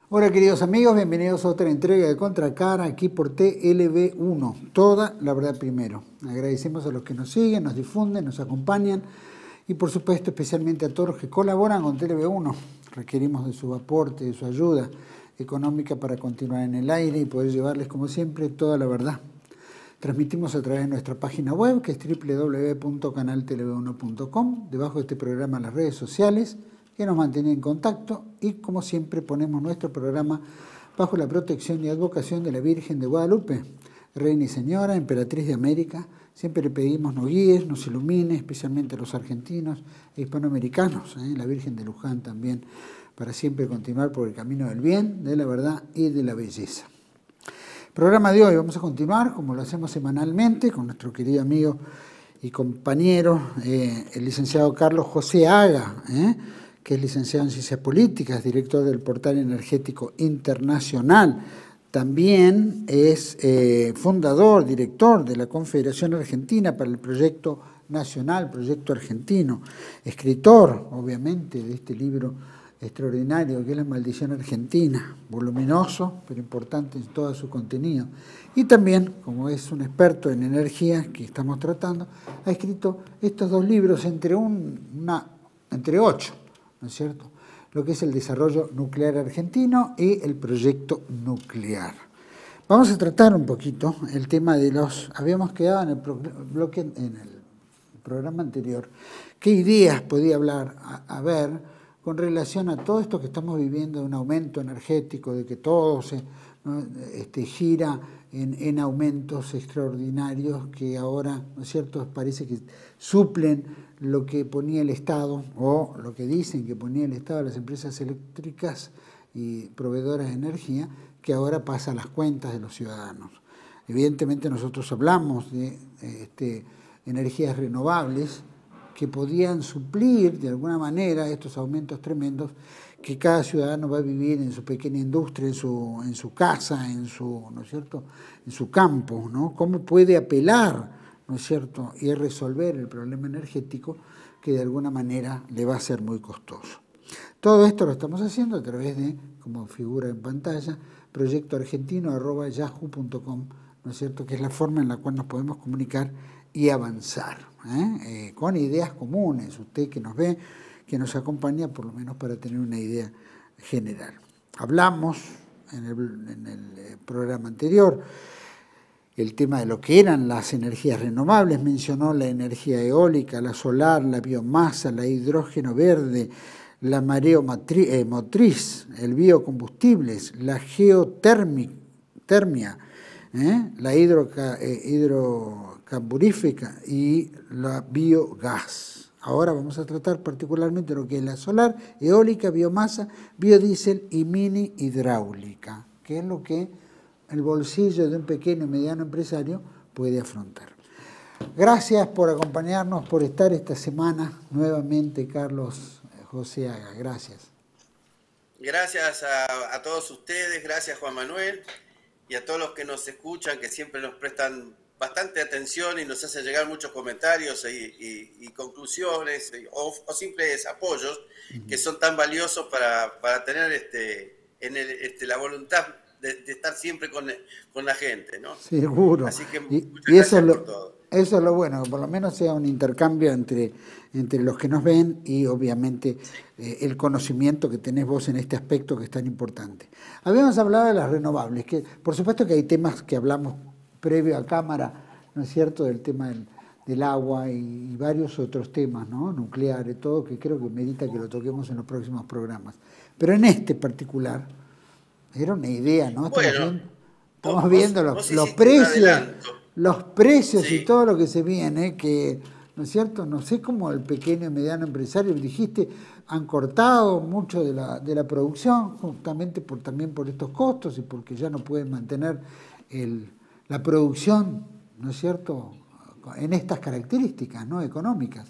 Hola queridos amigos, bienvenidos a otra entrega de Contracara aquí por TLV1, toda la verdad primero. Agradecemos a los que nos siguen, nos difunden, nos acompañan y por supuesto especialmente a todos los que colaboran con TLV1. Requerimos de su aporte, de su ayuda económica para continuar en el aire y poder llevarles como siempre toda la verdad. Transmitimos a través de nuestra página web que es www.canaltelev1.com, debajo de este programa las redes sociales que nos mantienen en contacto y como siempre ponemos nuestro programa bajo la protección y advocación de la Virgen de Guadalupe, Reina y Señora, Emperatriz de América. Siempre le pedimos nos guíe, nos ilumine, especialmente a los argentinos e hispanoamericanos, la Virgen de Luján también, para siempre continuar por el camino del bien, de la verdad y de la belleza. Programa de hoy vamos a continuar, como lo hacemos semanalmente, con nuestro querido amigo y compañero, el licenciado Carlos José Haga, que es licenciado en Ciencias Políticas, director del Portal Energético Internacional. También es fundador, director de la Confederación Argentina para el Proyecto Nacional, Proyecto Argentino, escritor, obviamente, de este libro extraordinario que es La Maldición Argentina, voluminoso, pero importante en todo su contenido. Y también, como es un experto en energía que estamos tratando, ha escrito estos dos libros entre 8, ¿no es cierto? Lo que es el desarrollo nuclear argentino y el proyecto nuclear. Vamos a tratar un poquito el tema de habíamos quedado en el programa anterior, qué ideas podía haber con relación a todo esto que estamos viviendo, de un aumento energético, de que todo se gira en aumentos extraordinarios que ahora, ¿no es cierto?, parece que suplen lo que ponía el Estado o lo que dicen que ponía el Estado a las empresas eléctricas y proveedoras de energía, que ahora pasa a las cuentas de los ciudadanos. Evidentemente nosotros hablamos de energías renovables que podían suplir de alguna manera estos aumentos tremendos que cada ciudadano va a vivir en su pequeña industria, en su casa, ¿no es cierto?, en su campo, ¿no? ¿Cómo puede apelar, ¿no es cierto?, y resolver el problema energético que de alguna manera le va a ser muy costoso? Todo esto lo estamos haciendo a través de, como figura en pantalla, proyectoargentino@yahoo.com, ¿no es cierto?, que es la forma en la cual nos podemos comunicar y avanzar, con ideas comunes, usted que nos ve, que nos acompaña, por lo menos para tener una idea general. Hablamos en el programa anterior el tema de lo que eran las energías renovables, mencionó la energía eólica, la solar, la biomasa, la hidrógeno verde, la mareomotriz, el biocombustibles, la geotermia, la hidrocarburífica y la biogás. Ahora vamos a tratar particularmente lo que es la solar, eólica, biomasa, biodiesel y mini hidráulica, que es lo que el bolsillo de un pequeño y mediano empresario puede afrontar. Gracias por acompañarnos, por estar esta semana nuevamente, Carlos José Haga. Gracias. Gracias a todos ustedes, gracias Juan Manuel, y a todos los que nos escuchan, que siempre nos prestan bastante atención y nos hacen llegar muchos comentarios y conclusiones o simples apoyos que son tan valiosos para tener la voluntad de estar siempre con la gente, ¿no? Seguro. Así que Y muchas gracias eso por todo. Eso es lo bueno, que por lo menos sea un intercambio entre los que nos ven y obviamente el conocimiento que tenés vos en este aspecto que es tan importante. Habíamos hablado de las renovables, que por supuesto que hay temas que hablamos previo a cámara, ¿no es cierto?, del tema del agua y varios otros temas, ¿no?, nucleares, todo, que creo que merita que lo toquemos en los próximos programas. Pero en este particular, era una idea, ¿no? Bueno, Estamos viendo vos los hiciste un precios. adelanto. Los precios y Sí. todo lo que se viene, que, ¿no es cierto?, no sé cómo el pequeño y mediano empresario, dijiste, han cortado mucho de la producción, justamente también por estos costos y porque ya no pueden mantener la producción, ¿no es cierto?, en estas características, ¿no?, económicas.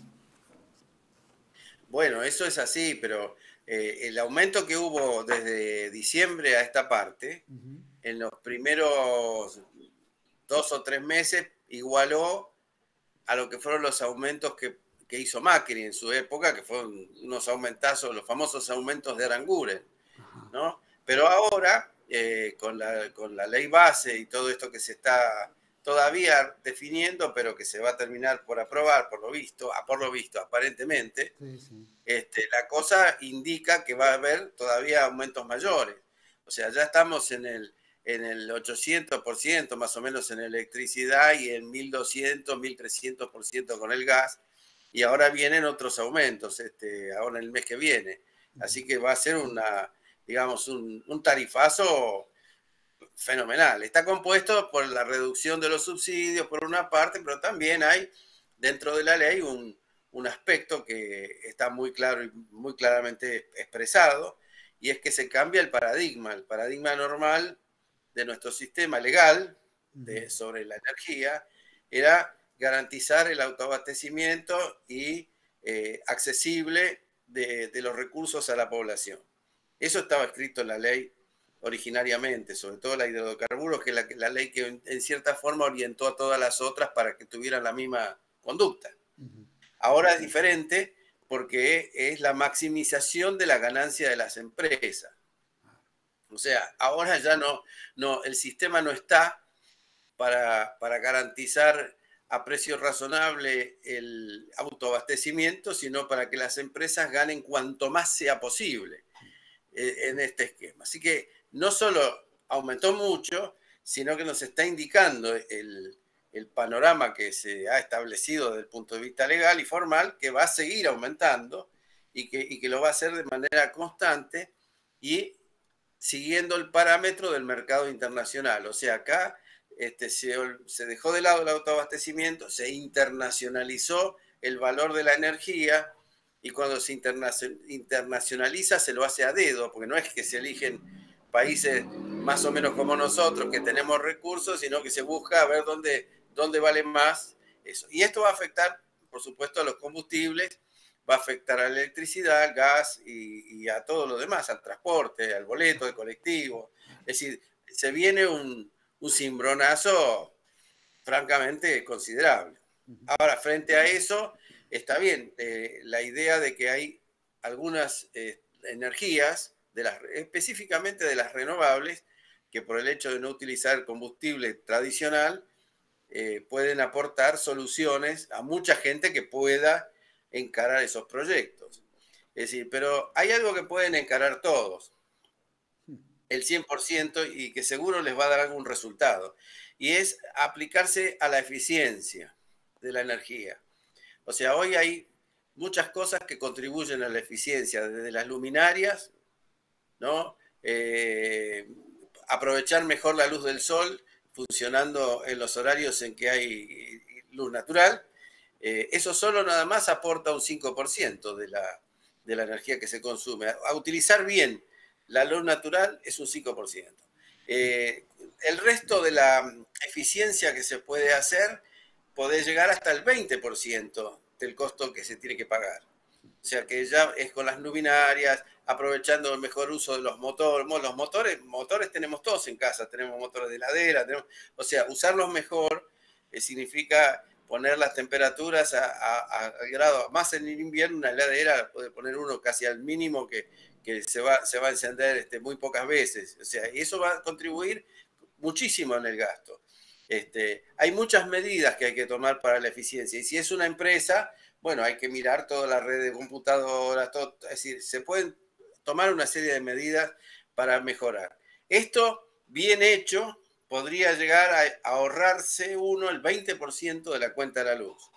Bueno, eso es así, pero el aumento que hubo desde diciembre a esta parte, en los primeros 2 o 3 meses, igualó a lo que fueron los aumentos que hizo Macri en su época, que fueron unos aumentazos, los famosos aumentos de Aranguren, ¿no? Pero ahora, con la ley base y todo esto que se está todavía definiendo, pero que se va a terminar por aprobar, por lo visto, aparentemente, Sí, sí. La cosa indica que va a haber todavía aumentos mayores. O sea, ya estamos en el 800% más o menos en electricidad y en 1200, 1300% con el gas. Y ahora vienen otros aumentos, ahora en el mes que viene. Así que va a ser digamos, un tarifazo fenomenal. Está compuesto por la reducción de los subsidios por una parte, pero también hay dentro de la ley un aspecto que está muy claro y muy claramente expresado, y es que se cambia el paradigma normal de nuestro sistema legal sobre la energía era garantizar el autoabastecimiento y accesible de los recursos a la población. Eso estaba escrito en la ley originariamente, sobre todo la hidrocarburos, que es la ley que en cierta forma orientó a todas las otras para que tuvieran la misma conducta. Ahora es diferente porque es la maximización de la ganancia de las empresas. O sea, ahora ya el sistema no está para garantizar a precio razonable el autoabastecimiento, sino para que las empresas ganen cuanto más sea posible en este esquema. Así que no solo aumentó mucho, sino que nos está indicando el panorama que se ha establecido desde el punto de vista legal y formal, que va a seguir aumentando y que lo va a hacer de manera constante y siguiendo el parámetro del mercado internacional. O sea, acá se dejó de lado el autoabastecimiento, se internacionalizó el valor de la energía, y cuando se internacionaliza se lo hace a dedo, porque no es que se eligen países más o menos como nosotros, que tenemos recursos, sino que se busca a ver dónde vale más eso. Y esto va a afectar, por supuesto, a los combustibles, va a afectar a la electricidad, al gas y a todo lo demás, al transporte, al boleto de colectivo. Es decir, se viene un cimbronazo francamente considerable. Ahora, frente a eso, está bien la idea de que hay algunas energías, específicamente de las renovables, que por el hecho de no utilizar combustible tradicional, pueden aportar soluciones a mucha gente que pueda encarar esos proyectos. Es decir, pero hay algo que pueden encarar todos, el 100%, y que seguro les va a dar algún resultado, y es aplicarse a la eficiencia de la energía. O sea, hoy hay muchas cosas que contribuyen a la eficiencia, desde las luminarias, ¿no? Aprovechar mejor la luz del sol, funcionando en los horarios en que hay luz natural. Eso solo nada más aporta un 5% de la energía que se consume. A utilizar bien la luz natural es un 5%. El resto de la eficiencia que se puede hacer puede llegar hasta el 20% del costo que se tiene que pagar. O sea que ya es con las luminarias, aprovechando el mejor uso de los motores. Los motores tenemos todos en casa, tenemos motores de heladera, o sea, usarlos mejor significa poner las temperaturas al grado, más en el invierno una heladera puede poner uno casi al mínimo que se va a encender muy pocas veces. O sea, y eso va a contribuir muchísimo en el gasto. Hay muchas medidas que hay que tomar para la eficiencia, y si es una empresa, bueno, hay que mirar toda la red de computadoras, todo, es decir, se pueden tomar una serie de medidas para mejorar. Esto, bien hecho, podría llegar a ahorrarse uno el 20% de la cuenta de la luz,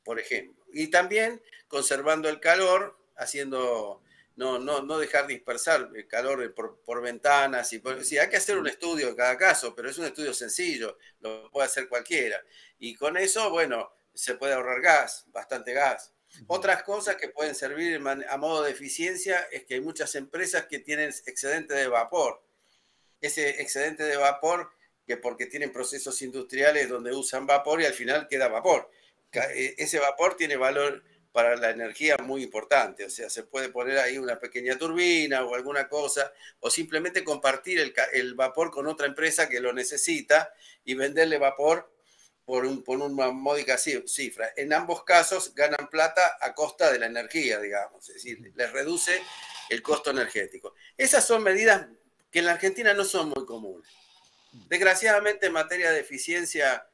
por ejemplo. Y también conservando el calor, haciendo, no dejar dispersar el calor por ventanas. Sí, hay que hacer un estudio en cada caso, pero es un estudio sencillo, lo puede hacer cualquiera. Y con eso, bueno, se puede ahorrar gas, bastante gas. Otras cosas que pueden servir a modo de eficiencia es que hay muchas empresas que tienen excedente de vapor. Ese excedente de vapor, que porque tienen procesos industriales donde usan vapor y al final queda vapor. Ese vapor tiene valor para la energía muy importante, o sea, se puede poner ahí una pequeña turbina o alguna cosa, o simplemente compartir el vapor con otra empresa que lo necesita y venderle vapor por una módica cifra. En ambos casos ganan plata a costa de la energía, digamos, es decir, les reduce el costo energético. Esas son medidas que en la Argentina no son muy comunes. Desgraciadamente en materia de eficiencia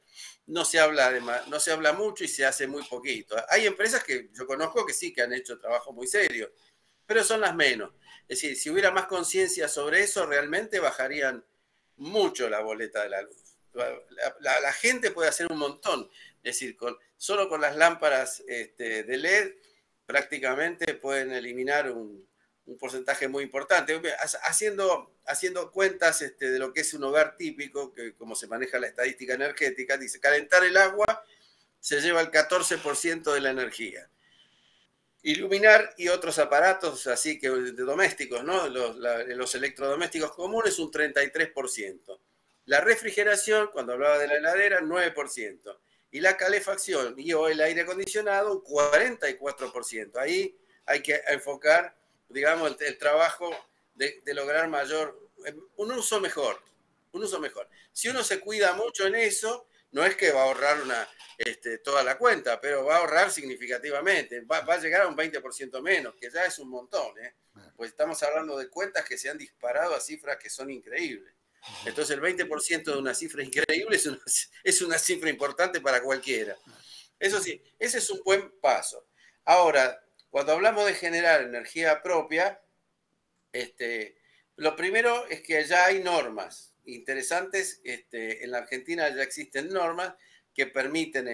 no se habla mucho y se hace muy poquito. Hay empresas que yo conozco que sí que han hecho trabajo muy serio, pero son las menos. Es decir, si hubiera más conciencia sobre eso, realmente bajarían mucho la boleta de la luz. La gente puede hacer un montón. Es decir, solo con las lámparas de LED prácticamente pueden eliminar un porcentaje muy importante. Haciendo cuentas de lo que es un hogar típico, que como se maneja la estadística energética, dice, calentar el agua se lleva el 14% de la energía. Iluminar y otros aparatos, así que de domésticos, ¿no? Los electrodomésticos comunes, un 33%. La refrigeración, cuando hablaba de la heladera, 9%. Y la calefacción y o el aire acondicionado, un 44%. Ahí hay que enfocar, digamos, el trabajo de lograr un uso mejor. Un uso mejor. Si uno se cuida mucho en eso, no es que va a ahorrar toda la cuenta, pero va a ahorrar significativamente. Va a llegar a un 20% menos, que ya es un montón. Pues estamos hablando de cuentas que se han disparado a cifras que son increíbles. Entonces el 20% de una cifra increíble es una cifra importante para cualquiera. Eso sí, ese es un buen paso. Ahora, cuando hablamos de generar energía propia, lo primero es que ya hay normas interesantes. En la Argentina ya existen normas que permiten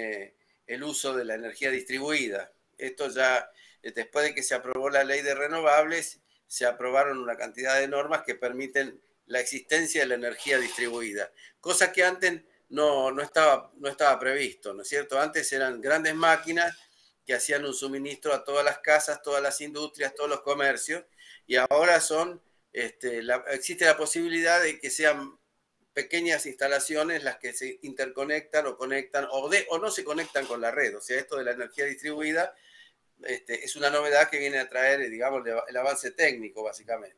el uso de la energía distribuida. Esto ya, después de que se aprobó la ley de renovables, se aprobaron una cantidad de normas que permiten la existencia de la energía distribuida, cosa que antes no estaba previsto, ¿no es cierto? Antes eran grandes máquinas que hacían un suministro a todas las casas, todas las industrias, todos los comercios, y ahora existe la posibilidad de que sean pequeñas instalaciones las que se interconectan o conectan o no se conectan con la red. O sea, esto de la energía distribuida es una novedad que viene a traer, digamos, el avance técnico, básicamente.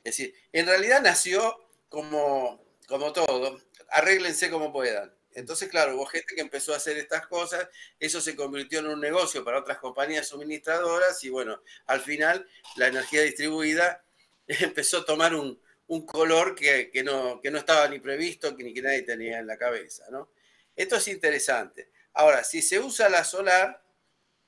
Es decir, en realidad nació como todo, arréglense como puedan. Entonces, claro, hubo gente que empezó a hacer estas cosas, eso se convirtió en un negocio para otras compañías suministradoras y bueno, al final la energía distribuida empezó a tomar un color que no estaba ni previsto, ni que nadie tenía en la cabeza, ¿no? Esto es interesante. Ahora, si se usa la solar,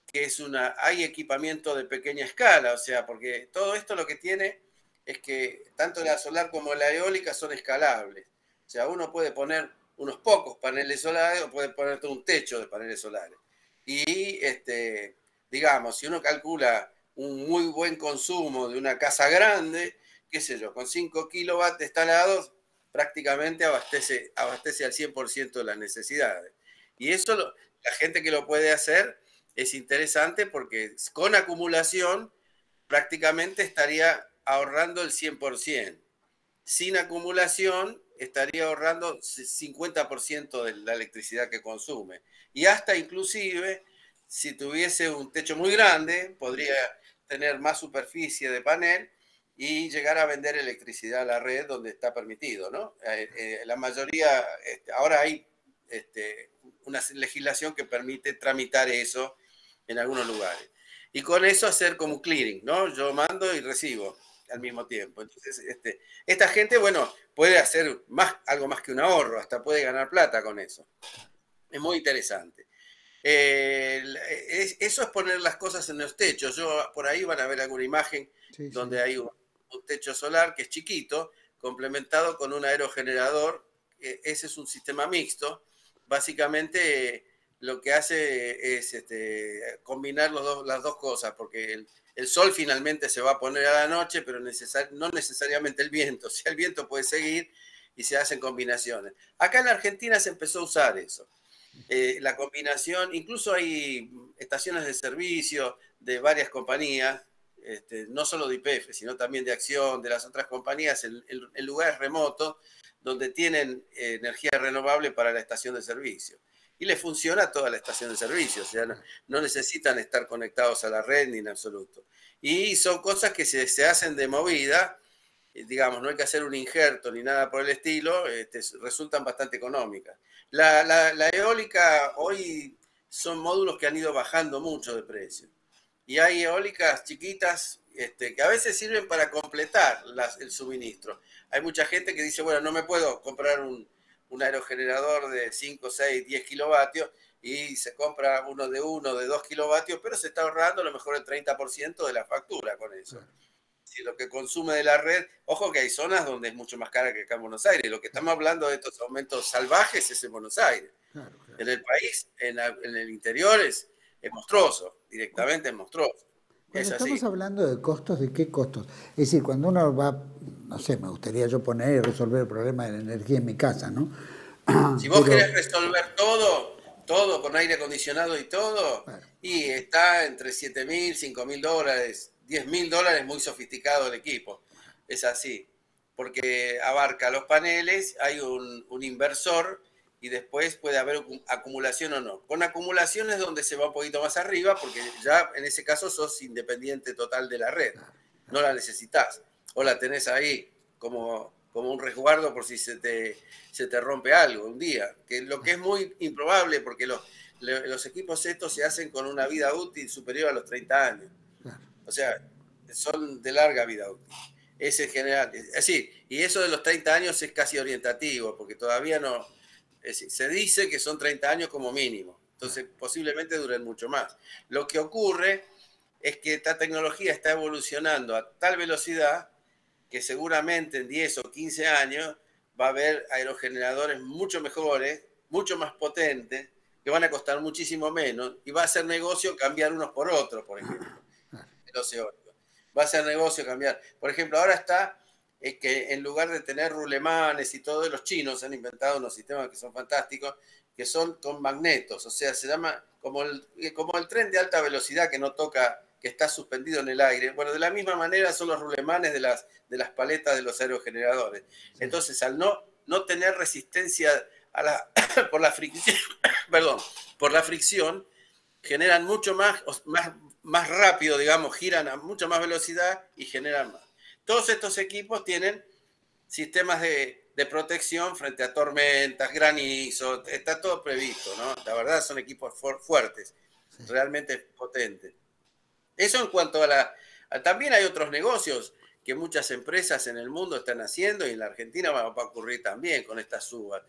que hay equipamiento de pequeña escala, o sea, porque todo esto lo que tiene es que tanto la solar como la eólica son escalables. O sea, uno puede poner unos pocos paneles solares o puede poner todo un techo de paneles solares. Y, digamos, si uno calcula un muy buen consumo de una casa grande, qué sé yo, con 5 kilowatts instalados, prácticamente abastece al 100% de las necesidades. Y eso, la gente que lo puede hacer, es interesante porque con acumulación prácticamente estaría ahorrando el 100%. Sin acumulación estaría ahorrando 50% de la electricidad que consume. Y hasta inclusive, si tuviese un techo muy grande, podría tener más superficie de panel y llegar a vender electricidad a la red donde está permitido, ¿no? La mayoría, ahora hay una legislación que permite tramitar eso en algunos lugares. Y con eso hacer como clearing, ¿no? Yo mando y recibo al mismo tiempo. Entonces, esta gente, bueno, puede hacer algo más que un ahorro, hasta puede ganar plata con eso. Es muy interesante. Eso es poner las cosas en los techos. Por ahí van a ver alguna imagen donde hay un techo solar que es chiquito, complementado con un aerogenerador. Ese es un sistema mixto. Básicamente lo que hace es combinar las dos cosas, porque el sol finalmente se va a poner a la noche, pero no necesariamente el viento. O sea, el viento puede seguir y se hacen combinaciones. Acá en la Argentina se empezó a usar eso. La combinación, incluso hay estaciones de servicio de varias compañías, no solo de YPF, sino también de Acción, de las otras compañías, en lugares remotos, donde tienen energía renovable para la estación de servicio. Y les funciona toda la estación de servicio, o sea, no necesitan estar conectados a la red ni en absoluto. Y son cosas que se hacen de movida, digamos, no hay que hacer un injerto ni nada por el estilo, resultan bastante económicas. La eólica hoy son módulos que han ido bajando mucho de precio. y hay eólicas chiquitas que a veces sirven para completar el suministro. Hay mucha gente que dice, bueno, no me puedo comprar un aerogenerador de 5, 6, 10 kilovatios y se compra uno de 2 kilovatios, pero se está ahorrando a lo mejor el 30% de la factura con eso. Si lo que consume de la red, ojo que hay zonas donde es mucho más cara que acá en Buenos Aires. Lo que estamos hablando de estos aumentos salvajes es en Buenos Aires. Claro. En el país, en el interior es monstruoso, directamente es monstruoso. Cuando estamos hablando de costos, ¿de qué costos? Es decir, cuando uno va, no sé, me gustaría yo poner y resolver el problema de la energía en mi casa, ¿no? Si vos querés resolver todo con aire acondicionado y todo, claro, y está entre $7.000, $5.000, $10.000, muy sofisticado el equipo. Es así, porque abarca los paneles, hay un inversor y después puede haber acumulación o no. Con acumulación es donde se va un poquito más arriba, porque ya en ese caso sos independiente total de la red. No la necesitas. O la tenés ahí como un resguardo por si se te rompe algo un día. Lo que es muy improbable, porque los equipos estos se hacen con una vida útil superior a los 30 años. O sea, son de larga vida útil. Ese en general. Sí, y eso de los 30 años es casi orientativo, porque todavía no... se dice que son 30 años como mínimo, entonces posiblemente duren mucho más. Lo que ocurre es que esta tecnología está evolucionando a tal velocidad que seguramente en 10 o 15 años va a haber aerogeneradores mucho mejores, mucho más potentes, que van a costar muchísimo menos, y va a ser negocio cambiar unos por otros, por ejemplo, en los eólicos. Va a ser negocio cambiar. Por ejemplo, ahora está... es que en lugar de tener rulemanes y todo, los chinos han inventado unos sistemas que son fantásticos, que son con magnetos, o sea, se llama como el tren de alta velocidad que no toca, que está suspendido en el aire. Bueno, de la misma manera son los rulemanes de las paletas de los aerogeneradores. Sí. Entonces, al no tener resistencia por la fricción, perdón, por la fricción, generan mucho más rápido, digamos, giran a mucha más velocidad y generan más. Todos estos equipos tienen sistemas de protección frente a tormentas, granizo, está todo previsto, ¿no? La verdad son equipos fuertes, sí, realmente potentes. Eso en cuanto también hay otros negocios que muchas empresas en el mundo están haciendo, y en la Argentina va a ocurrir también con estas subas.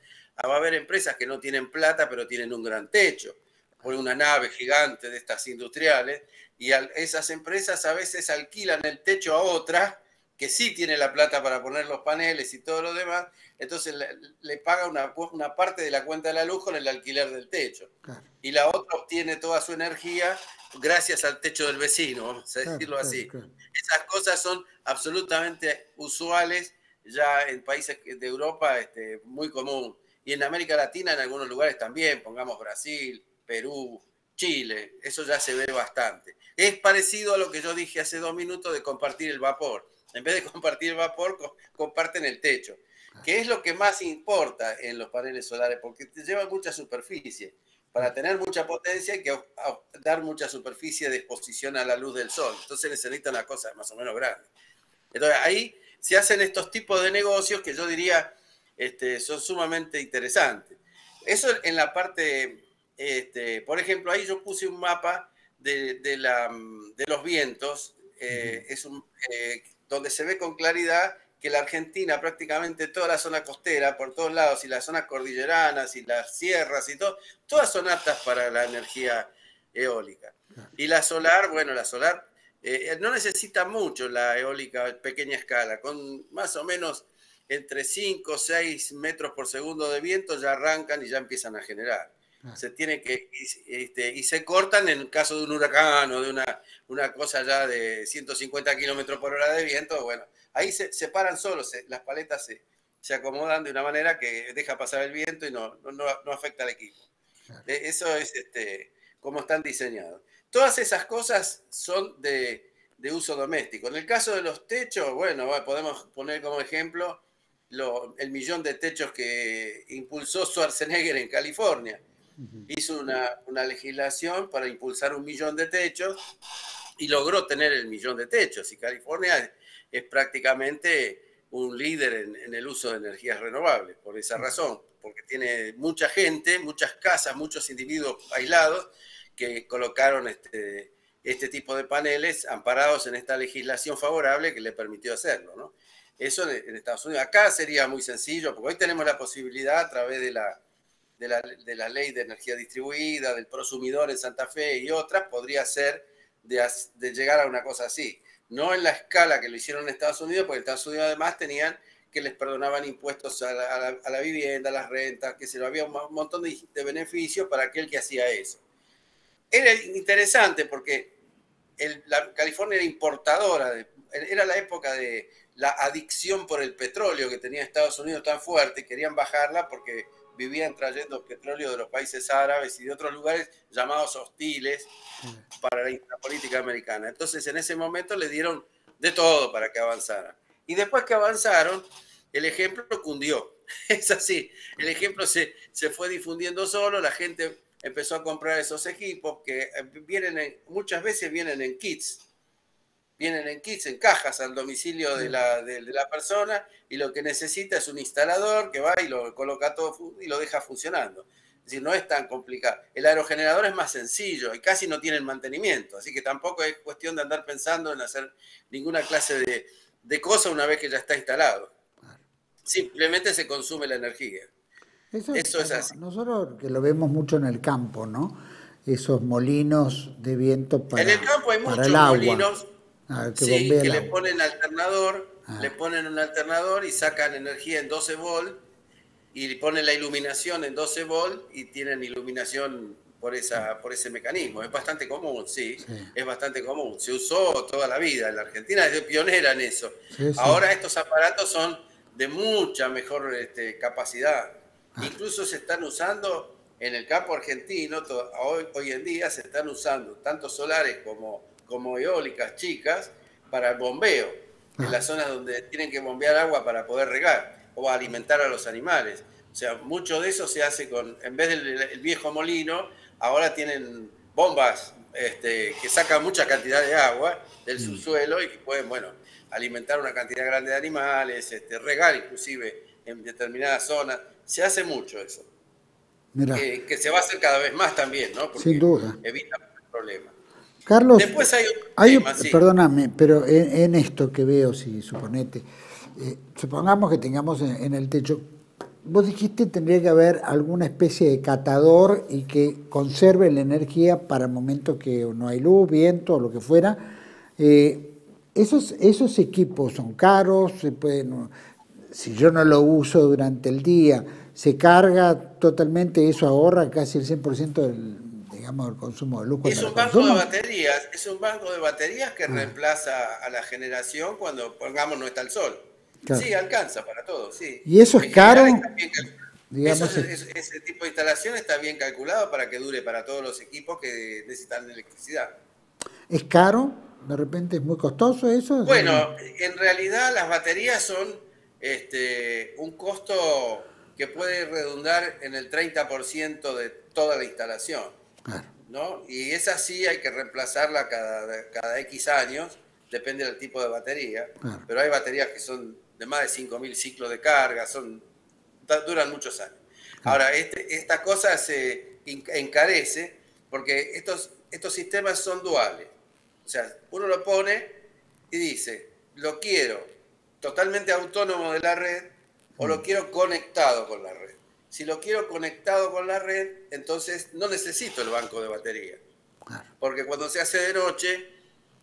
Va a haber empresas que no tienen plata, pero tienen un gran techo, por una nave gigante de estas industriales, y esas empresas a veces alquilan el techo a otras que sí tiene la plata para poner los paneles y todo lo demás, entonces le paga una parte de la cuenta de la luz con el alquiler del techo. Claro. Y la otra obtiene toda su energía gracias al techo del vecino, vamos a decirlo así. Claro. Esas cosas son absolutamente usuales ya en países de Europa, muy común. Y en América Latina en algunos lugares también, pongamos Brasil, Perú, Chile, eso ya se ve bastante. Es parecido a lo que yo dije hace 2 minutos de compartir el vapor. En vez de compartir el vapor, comparten el techo, que es lo que más importa en los paneles solares, porque te llevan mucha superficie. Para tener mucha potencia hay que dar mucha superficie de exposición a la luz del sol. Entonces necesita una cosa más o menos grande. Entonces ahí se hacen estos tipos de negocios que yo diría son sumamente interesantes. Eso en la parte, por ejemplo, ahí yo puse un mapa de los vientos, es donde se ve con claridad que la Argentina, prácticamente toda la zona costera, por todos lados, y las zonas cordilleranas, y las sierras, y todo, todas son aptas para la energía eólica. Y la solar, bueno, la solar no necesita mucho, la eólica a pequeña escala, con más o menos entre 5 o 6 metros por segundo de viento ya arrancan y ya empiezan a generar. Se tiene que, y se cortan en caso de un huracán o de una cosa ya de 150 kilómetros por hora de viento. Bueno, ahí se paran solos, las paletas se acomodan de una manera que deja pasar el viento y no afecta al equipo. Eso es cómo están diseñados. Todas esas cosas son de uso doméstico. En el caso de los techos, bueno, podemos poner como ejemplo el millón de techos que impulsó Schwarzenegger en California. Hizo una legislación para impulsar 1 millón de techos y logró tener el 1 millón de techos. Y California es prácticamente un líder en el uso de energías renovables, por esa razón, porque tiene mucha gente, muchas casas, muchos individuos aislados que colocaron este tipo de paneles amparados en esta legislación favorable que le permitió hacerlo, ¿no? Eso en Estados Unidos. Acá sería muy sencillo, porque hoy tenemos la posibilidad a través de la ley de energía distribuida, del prosumidor en Santa Fe y otras, podría ser de llegar a una cosa así. No en la escala que lo hicieron en Estados Unidos, porque en Estados Unidos además tenían que les perdonaban impuestos a la vivienda, a las rentas, que se lo había un montón de beneficios para aquel que hacía eso. Era interesante porque California era importadora, era la época de la adicción por el petróleo que tenía Estados Unidos tan fuerte, querían bajarla porque vivían trayendo petróleo de los países árabes y de otros lugares llamados hostiles para la política americana. Entonces en ese momento le dieron de todo para que avanzaran. Y después que avanzaron, el ejemplo cundió. Es así, el ejemplo se fue difundiendo solo, la gente empezó a comprar esos equipos que muchas veces vienen en kits. Vienen en kits, en cajas al domicilio de la persona, y lo que necesita es un instalador que va y lo coloca todo y lo deja funcionando. Es decir, no es tan complicado. El aerogenerador es más sencillo y casi no tiene mantenimiento, así que tampoco es cuestión de andar pensando en hacer ninguna clase de cosa una vez que ya está instalado. Simplemente se consume la energía. Eso es así. Nosotros que lo vemos mucho en el campo, ¿no? Esos molinos de viento para el agua. En el campo hay muchos molinos que le ponen alternador, le ponen un alternador y sacan energía en 12 volts y ponen la iluminación en 12 volts y tienen iluminación por ese mecanismo. Es bastante común, sí, es bastante común. Se usó toda la vida. La Argentina es pionera en eso. Sí. Ahora estos aparatos son de mucha mejor capacidad. Incluso se están usando en el campo argentino, hoy en día se están usando tanto solares como eólicas chicas para el bombeo, en las zonas donde tienen que bombear agua para poder regar o alimentar a los animales. O sea, mucho de eso se hace en vez del viejo molino, ahora tienen bombas que sacan mucha cantidad de agua del subsuelo y que pueden, alimentar una cantidad grande de animales, regar inclusive en determinadas zonas. Se hace mucho eso. Que se va a hacer cada vez más también, ¿no? Porque sin duda. Evita el problema. Carlos, después hay otro tema, sí. Perdóname, pero en esto que veo, si suponete, supongamos que tengamos en el techo, vos dijiste tendría que haber alguna especie de catador y que conserve la energía para momentos que no hay luz, viento o lo que fuera. Esos equipos son caros, si yo no lo uso durante el día, se carga totalmente, eso ahorra casi el 100% del consumo de luz. Es un banco de baterías, que reemplaza a la generación cuando, pongamos, no está el sol. Claro. Sí, alcanza para todo, sí. ¿Y eso es caro? Ese tipo de instalación está bien calculado para que dure para todos los equipos que necesitan electricidad. ¿Es caro? ¿De repente es muy costoso eso? Bueno, en realidad las baterías son un costo que puede redundar en el 30% de toda la instalación. Claro. ¿No? Y esa sí hay que reemplazarla cada X años, depende del tipo de batería. Claro. Pero hay baterías que son de más de 5.000 ciclos de carga, duran muchos años. Claro. Ahora, esta cosa se encarece porque estos sistemas son duales. O sea, uno lo pone y dice, lo quiero totalmente autónomo de la red o lo quiero conectado con la red. Si lo quiero conectado con la red, entonces no necesito el banco de batería. Claro. Porque cuando se hace de noche,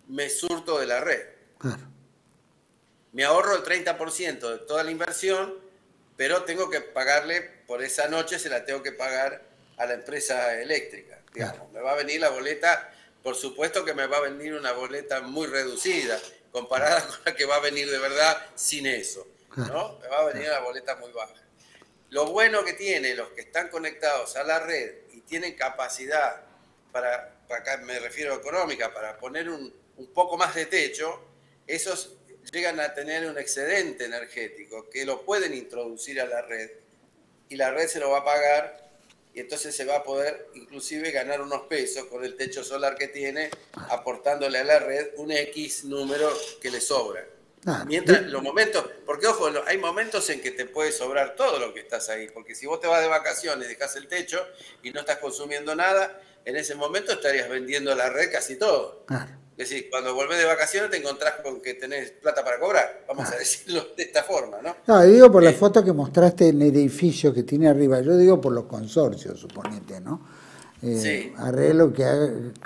me surto de la red. Claro. Me ahorro el 30% de toda la inversión, pero tengo que pagarle, por esa noche se la tengo que pagar a la empresa eléctrica. Digamos. Claro. Me va a venir la boleta, por supuesto que me va a venir una boleta muy reducida, comparada con la que va a venir de verdad sin eso. ¿No? Me va a venir una boleta muy baja. Lo bueno que tiene los que están conectados a la red y tienen capacidad acá me refiero a económica, para poner un poco más de techo, esos llegan a tener un excedente energético que lo pueden introducir a la red y la red se lo va a pagar y entonces se va a poder inclusive ganar unos pesos con el techo solar que tiene, aportándole a la red un X número que le sobra. Mientras los momentos, porque ojo, hay momentos en que te puede sobrar todo lo que estás ahí, porque si vos te vas de vacaciones, dejás el techo y no estás consumiendo nada, en ese momento estarías vendiendo la red casi todo. Claro. Es decir, cuando volvés de vacaciones te encontrás con que tenés plata para cobrar, vamos a decirlo de esta forma, ¿no? No, digo por la foto que mostraste en el edificio que tiene arriba, yo digo por los consorcios, suponete, ¿no? Sí. Arreglo que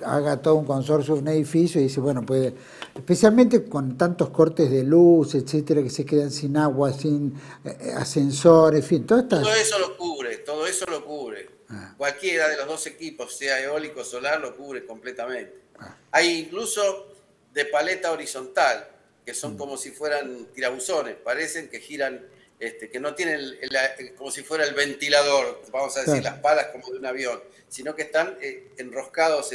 haga todo un consorcio de un edificio y dice, bueno, puede, especialmente con tantos cortes de luz, etcétera, que se quedan sin agua, sin ascensor, en fin, todo eso lo cubre, todo eso lo cubre. Cualquiera de los dos equipos, sea eólico o solar, lo cubre completamente. Hay incluso de paleta horizontal, que son como si fueran tirabuzones, parecen que giran, que no tienen como si fuera el ventilador, vamos a decir, las palas como de un avión, sino que están enroscados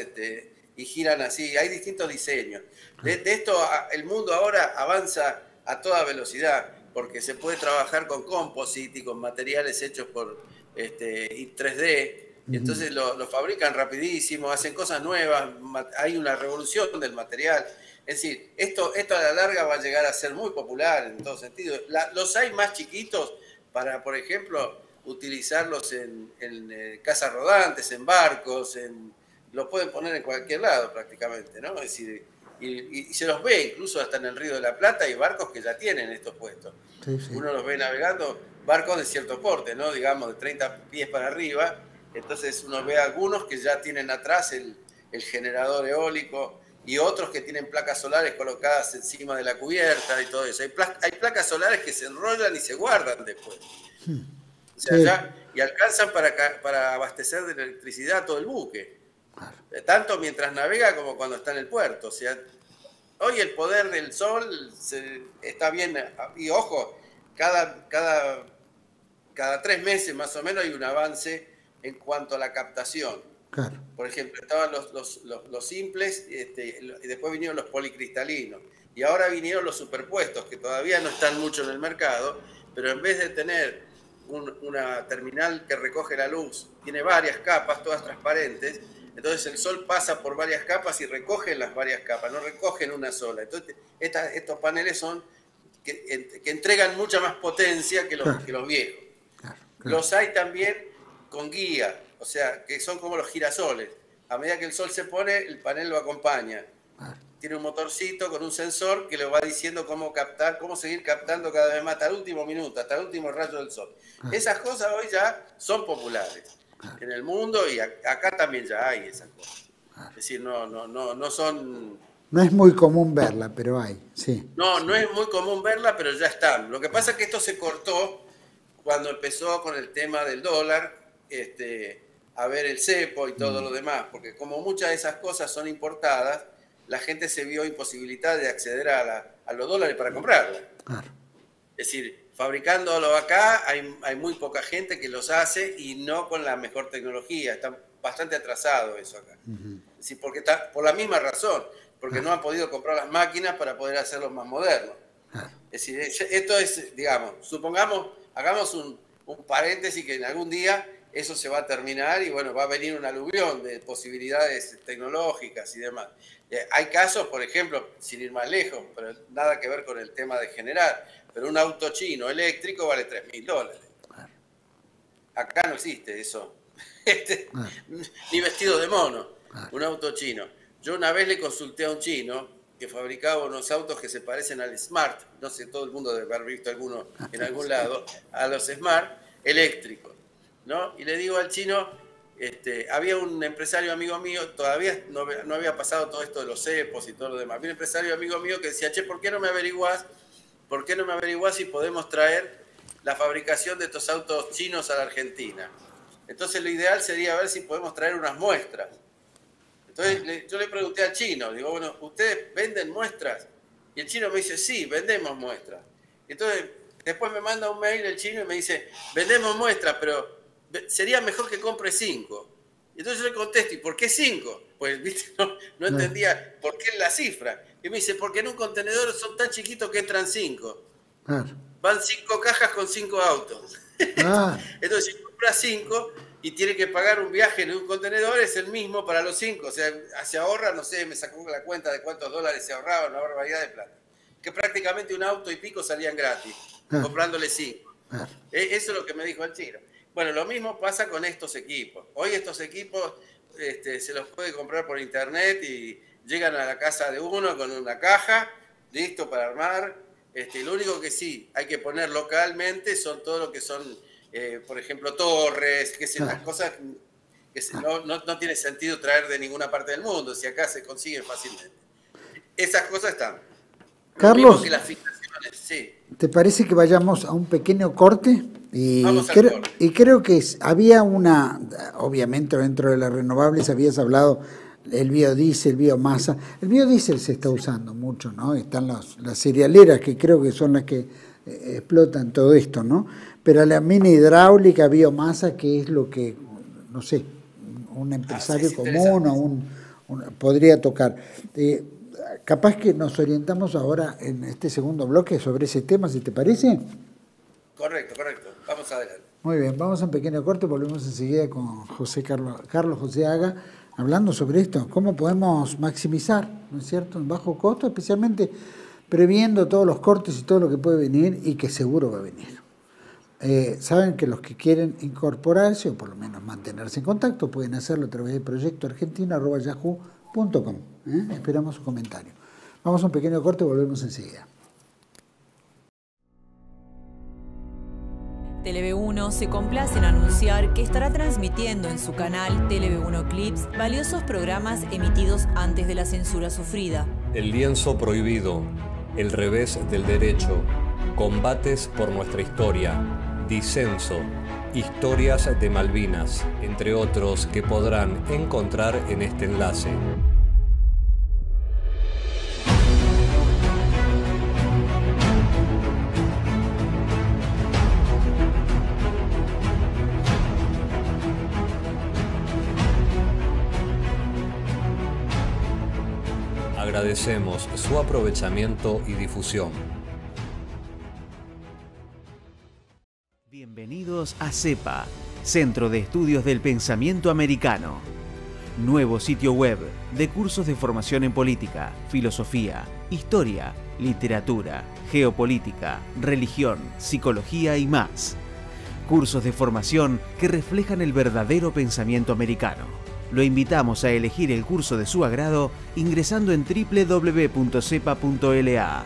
y giran así. Hay distintos diseños. De esto, el mundo ahora avanza a toda velocidad, porque se puede trabajar con composite y con materiales hechos por 3D, y entonces lo fabrican rapidísimo, hacen cosas nuevas, hay una revolución del material. Es decir, esto a la larga va a llegar a ser muy popular en todo sentido. Los hay más chiquitos para, por ejemplo, utilizarlos en casas rodantes, en barcos, los pueden poner en cualquier lado prácticamente, ¿no? Es decir, y se los ve incluso hasta en el Río de la Plata, hay barcos que ya tienen estos puestos. Sí. Uno los ve navegando, barcos de cierto porte, ¿no? Digamos, de 30 pies para arriba. Entonces uno ve algunos que ya tienen atrás el generador eólico y otros que tienen placas solares colocadas encima de la cubierta y todo eso. Hay placas solares que se enrollan y se guardan después. O sea, ya, y alcanzan para abastecer de electricidad a todo el buque. Tanto mientras navega como cuando está en el puerto. O sea, hoy el poder del sol está bien. Y ojo, cada 3 meses más o menos hay un avance en cuanto a la captación. Claro. Por ejemplo, estaban los simples y después vinieron los policristalinos. Y ahora vinieron los superpuestos, que todavía no están mucho en el mercado, pero en vez de tener una terminal que recoge la luz, tiene varias capas, todas transparentes, entonces el sol pasa por varias capas y recoge las varias capas, no recogen una sola. Entonces estos paneles son que entregan mucha más potencia que los viejos. Claro. Los hay también con guía, o sea, que son como los girasoles. A medida que el sol se pone, el panel lo acompaña. Tiene un motorcito con un sensor que le va diciendo cómo captar, cómo seguir captando cada vez más hasta el último minuto, hasta el último rayo del sol. Esas cosas hoy ya son populares en el mundo y acá también ya hay esas cosas. Es decir, no son... No es muy común verla, pero hay, sí. No es muy común verla, pero ya están. Lo que pasa es que esto se cortó cuando empezó con el tema del dólar, a ver el cepo y todo lo demás, porque como muchas de esas cosas son importadas, la gente se vio imposibilitada de acceder a los dólares para comprarlas. Claro. Es decir, fabricándolo acá hay muy poca gente que los hace y no con la mejor tecnología. Está bastante atrasado eso acá. Es decir, porque está por la misma razón, porque no han podido comprar las máquinas para poder hacerlos más modernos. Es decir, esto es, digamos, supongamos, hagamos un paréntesis que en algún día eso se va a terminar y bueno, va a venir un aluvión de posibilidades tecnológicas y demás. Hay casos, por ejemplo, sin ir más lejos, pero nada que ver con el tema de generar, pero un auto chino eléctrico vale $3.000. Acá no existe eso. Ni vestido de mono, un auto chino. Yo una vez le consulté a un chino que fabricaba unos autos que se parecen al Smart, no sé, todo el mundo debe haber visto alguno en algún lado, a los Smart eléctricos, ¿no? Y le digo al chino, había un empresario amigo mío, todavía no había pasado todo esto de los cepos y todo lo demás, había un empresario amigo mío que decía, che, ¿por qué no me averiguás si podemos traer la fabricación de estos autos chinos a la Argentina? Entonces lo ideal sería ver si podemos traer unas muestras. Entonces yo le pregunté al chino, digo, bueno, ¿ustedes venden muestras? Y el chino me dice, sí, vendemos muestras. Entonces después me manda un mail el chino y me dice, vendemos muestras, pero sería mejor que compre 5. Y entonces yo le contesto, ¿y por qué 5? Pues ¿viste? No entendía por qué la cifra. Y me dice, porque en un contenedor son tan chiquitos que entran 5. Van 5 cajas con 5 autos. Entonces si compras 5 y tiene que pagar un viaje en un contenedor, es el mismo para los 5. O sea, se ahorra, no sé, me sacó la cuenta de cuántos dólares se ahorraba, una barbaridad de plata. Que prácticamente un auto y pico salían gratis, comprándole 5. Eso es lo que me dijo el chino. Bueno, lo mismo pasa con estos equipos. Hoy estos equipos se los puede comprar por internet y llegan a la casa de uno con una caja, listo para armar. Lo único que sí hay que poner localmente son todo lo que son, por ejemplo, torres, que las cosas que no tiene sentido traer de ninguna parte del mundo, si acá se consiguen fácilmente. Esas cosas están. Carlos, que las fijaciones, sí. ¿Te parece que vayamos a un pequeño corte? Vamos al corte. Y creo que había obviamente dentro de las renovables habías hablado el biodiesel, biomasa. El biodiesel se está usando mucho, ¿no? Están las cerealeras que creo que son las que explotan todo esto, ¿no? Pero la mina hidráulica, biomasa, que es lo que, no sé, un empresario común podría tocar. Capaz que nos orientamos ahora en este segundo bloque sobre ese tema, si te parece. Correcto. Vamos adelante. Muy bien, vamos a un pequeño corte, volvemos enseguida con Carlos Joseaga, hablando sobre esto, cómo podemos maximizar, ¿no es cierto?, en bajo costo, especialmente previendo todos los cortes y todo lo que puede venir y que seguro va a venir. Saben que los que quieren incorporarse o por lo menos mantenerse en contacto pueden hacerlo a través de proyectoargentino@yahoo.com. Esperamos su comentario. Vamos a un pequeño corte y volvemos enseguida. Tele-V1 se complace en anunciar que estará transmitiendo en su canal Tele-V1 Clips valiosos programas emitidos antes de la censura sufrida. El lienzo prohibido, el revés del derecho, combates por nuestra historia, disenso, historias de Malvinas, entre otros que podrán encontrar en este enlace. Agradecemos su aprovechamiento y difusión. Bienvenidos a CEPA, Centro de Estudios del Pensamiento Americano. Nuevo sitio web de cursos de formación en política, filosofía, historia, literatura, geopolítica, religión, psicología y más. Cursos de formación que reflejan el verdadero pensamiento americano. Lo invitamos a elegir el curso de su agrado ingresando en www.cepa.la.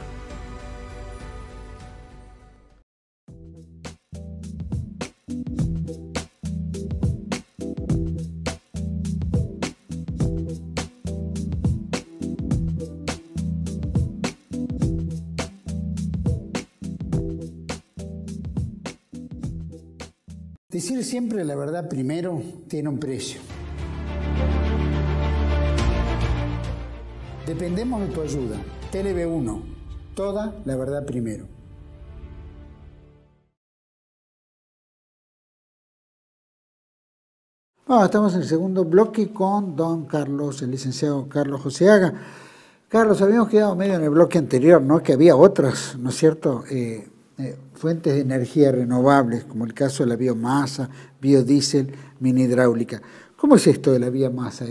Decir siempre la verdad primero tiene un precio. Dependemos de tu ayuda. Tele-V1, toda la verdad primero. Estamos en el segundo bloque con don Carlos, el licenciado Carlos Joseaga. Carlos, habíamos quedado medio en el bloque anterior, ¿no? Que había otras, ¿no es cierto?, fuentes de energía renovables, como el caso de la biomasa, biodiesel, mina hidráulica. ¿Cómo es esto de la biomasa?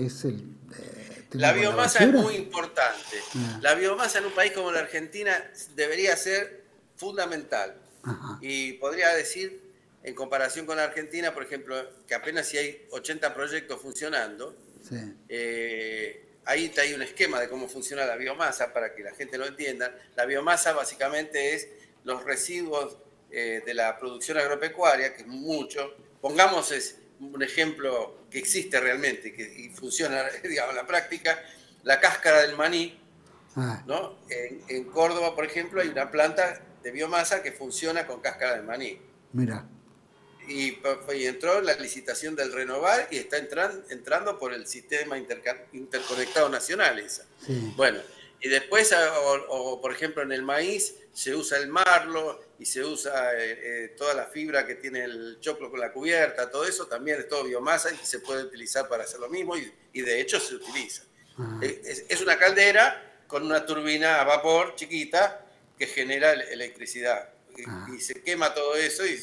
La biomasa es muy importante. La biomasa en un país como la Argentina debería ser fundamental. Ajá. Y podría decir, en comparación con la Argentina, por ejemplo, que apenas si hay 80 proyectos funcionando, Sí. Ahí hay un esquema de cómo funciona la biomasa para que la gente lo entienda. La biomasa básicamente es los residuos de la producción agropecuaria, que es mucho. Pongamos un ejemplo que existe realmente y funciona, digamos, en la práctica, la cáscara del maní, ¿no? En Córdoba, por ejemplo, hay una planta de biomasa que funciona con cáscara de maní. Mira. Y entró la licitación del Renovar y está entrando por el sistema interconectado nacional esa. Sí. Bueno, y después, por ejemplo, en el maíz se usa el marlo y se usa toda la fibra que tiene el choclo con la cubierta, todo eso también es todo biomasa y se puede utilizar para hacer lo mismo y de hecho se utiliza. Es una caldera con una turbina a vapor chiquita que genera electricidad y se quema todo eso y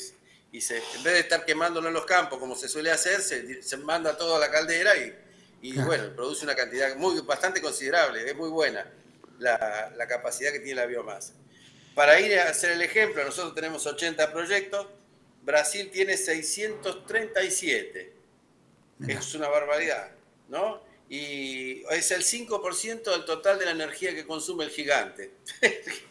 en vez de estar quemándolo en los campos como se suele hacer, se manda todo a la caldera y bueno, produce una cantidad bastante considerable, es muy buena la capacidad que tiene la biomasa. Para ir a hacer el ejemplo, nosotros tenemos 80 proyectos Brasil tiene 637. Mirá. Es una barbaridad, ¿no? Y es el 5% del total de la energía que consume el gigante.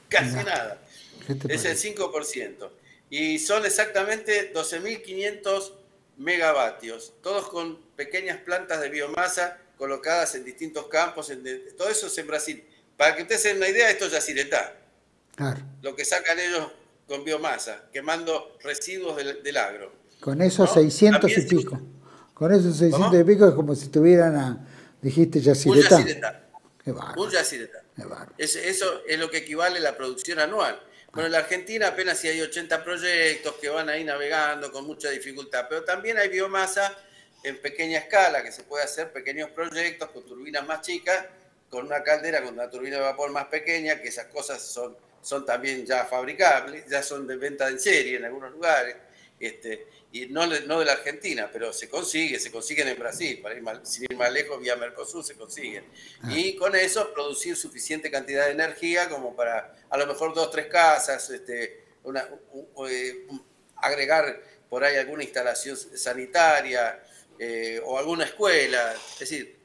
Casi Mirá. nada. ¿Qué te Es el parece? 5%. Y son exactamente 12.500 megavatios, todos con pequeñas plantas de biomasa colocadas en distintos campos. Todo eso es en Brasil. Para que ustedes se den una idea, esto es Yacyretá. Claro. Lo que sacan ellos con biomasa, quemando residuos del agro. Con esos ¿No? 600 y También se pico. usa. Con esos 600 ¿Cómo? y pico es como si tuvieran dijiste Un Yacyretá. Yacyretá. Qué bárbaro. Un Yacyretá. Qué bárbaro. Eso es lo que equivale a la producción anual. Bueno, en la Argentina apenas si hay 80 proyectos que van ahí navegando con mucha dificultad, pero también hay biomasa en pequeña escala, que se puede hacer pequeños proyectos con turbinas más chicas, con una caldera, con una turbina de vapor más pequeña, que esas cosas son también ya fabricables, ya son de venta en serie en algunos lugares, y no de la Argentina, pero se consiguen en Brasil, sin ir más lejos, vía Mercosur se consiguen. Y con eso producir suficiente cantidad de energía como para a lo mejor 2 o 3 casas, agregar por ahí alguna instalación sanitaria o alguna escuela. Es decir,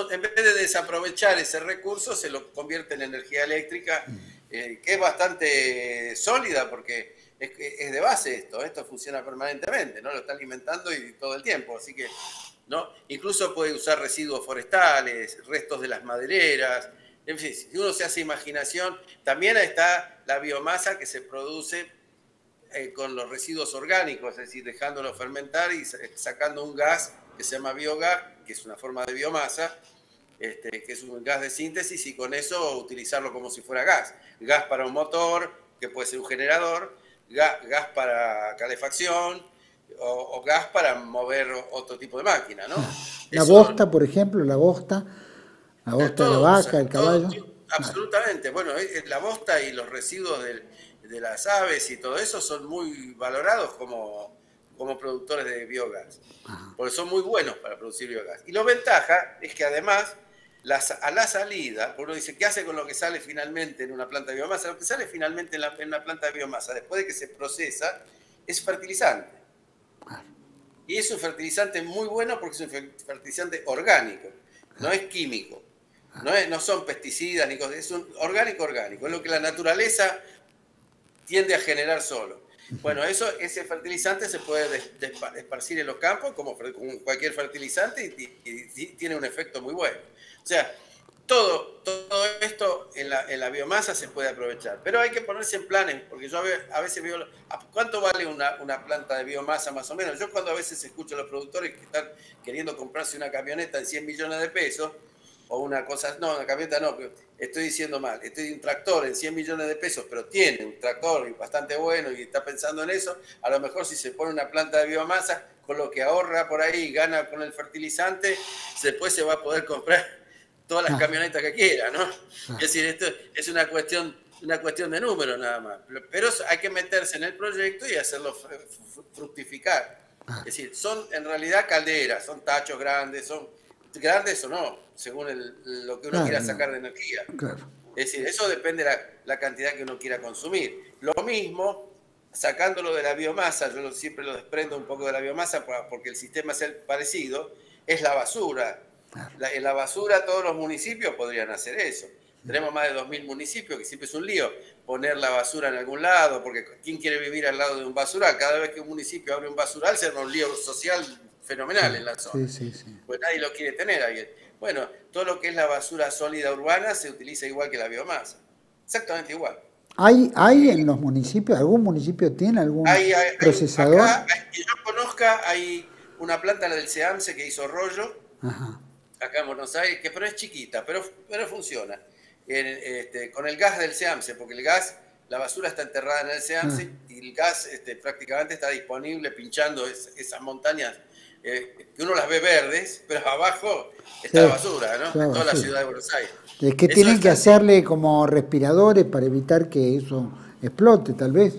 en vez de desaprovechar ese recurso, se lo convierte en energía eléctrica, que es bastante sólida porque es de base esto funciona permanentemente, ¿no? Lo está alimentando y todo el tiempo, así que, ¿no? Incluso puede usar residuos forestales, restos de las madereras, en fin, si uno se hace imaginación, también está la biomasa que se produce con los residuos orgánicos, es decir, dejándolo fermentar y sacando un gas que se llama biogás, que es una forma de biomasa, que es un gas de síntesis, y con eso utilizarlo como si fuera gas. Gas para un motor, que puede ser un generador, gas para calefacción o gas para mover otro tipo de máquina, ¿no? La bosta, por ejemplo, la bosta de la vaca, el caballo. Absolutamente. Bueno, la bosta y los residuos de las aves y todo eso son muy valorados como productores de biogás, porque son muy buenos para producir biogás. Y la ventaja es que además, a la salida, uno dice, ¿qué hace con lo que sale finalmente en una planta de biomasa? Lo que sale finalmente en una planta de biomasa, después de que se procesa, es fertilizante. Y es un fertilizante muy bueno porque es un fertilizante orgánico, no es químico. No son pesticidas ni cosas, es un orgánico. Es lo que la naturaleza tiende a generar solo. Bueno, ese fertilizante se puede esparcir en los campos como cualquier fertilizante y tiene un efecto muy bueno. O sea, todo esto en la biomasa se puede aprovechar. Pero hay que ponerse en planes, porque yo a veces veo, ¿cuánto vale una planta de biomasa más o menos? Yo cuando a veces escucho a los productores que están queriendo comprarse una camioneta en 100 millones de pesos, o una cosa, no, una camioneta no, estoy diciendo mal, un tractor en 100 millones de pesos, pero tiene un tractor bastante bueno y está pensando en eso, a lo mejor si se pone una planta de biomasa, con lo que ahorra por ahí y gana con el fertilizante, después se va a poder comprar todas las camionetas que quiera, ¿no? Es decir, esto es una cuestión de números nada más, pero hay que meterse en el proyecto y hacerlo fructificar. Es decir, son en realidad calderas, son tachos grandes, son grandes o no, según lo que uno quiera sacar de energía. Claro. Es decir, eso depende de la cantidad que uno quiera consumir. Lo mismo, sacándolo de la biomasa, yo siempre lo desprendo un poco de la biomasa porque el sistema es parecido, es la basura. En la basura todos los municipios podrían hacer eso. Tenemos más de 2.000 municipios, que siempre es un lío poner la basura en algún lado, porque ¿quién quiere vivir al lado de un basural? Cada vez que un municipio abre un basural se arma un lío social fenomenal en la zona. Sí. Pues nadie lo quiere tener ahí. Bueno, todo lo que es la basura sólida urbana se utiliza igual que la biomasa. Exactamente igual. ¿Hay en los municipios, algún municipio tiene algún procesador? Acá, que yo conozca, hay una planta, la del SEAMSE, que hizo Rollo, acá en Buenos Aires, pero es chiquita, pero funciona. Con el gas del SEAMSE, porque el gas, la basura está enterrada en el SEAMSE y el gas prácticamente está disponible pinchando esas montañas que uno las ve verdes, pero abajo está la basura, ¿no? En toda la ciudad de Buenos Aires. Es que tienen que hacerle como respiradores para evitar que eso explote, tal vez,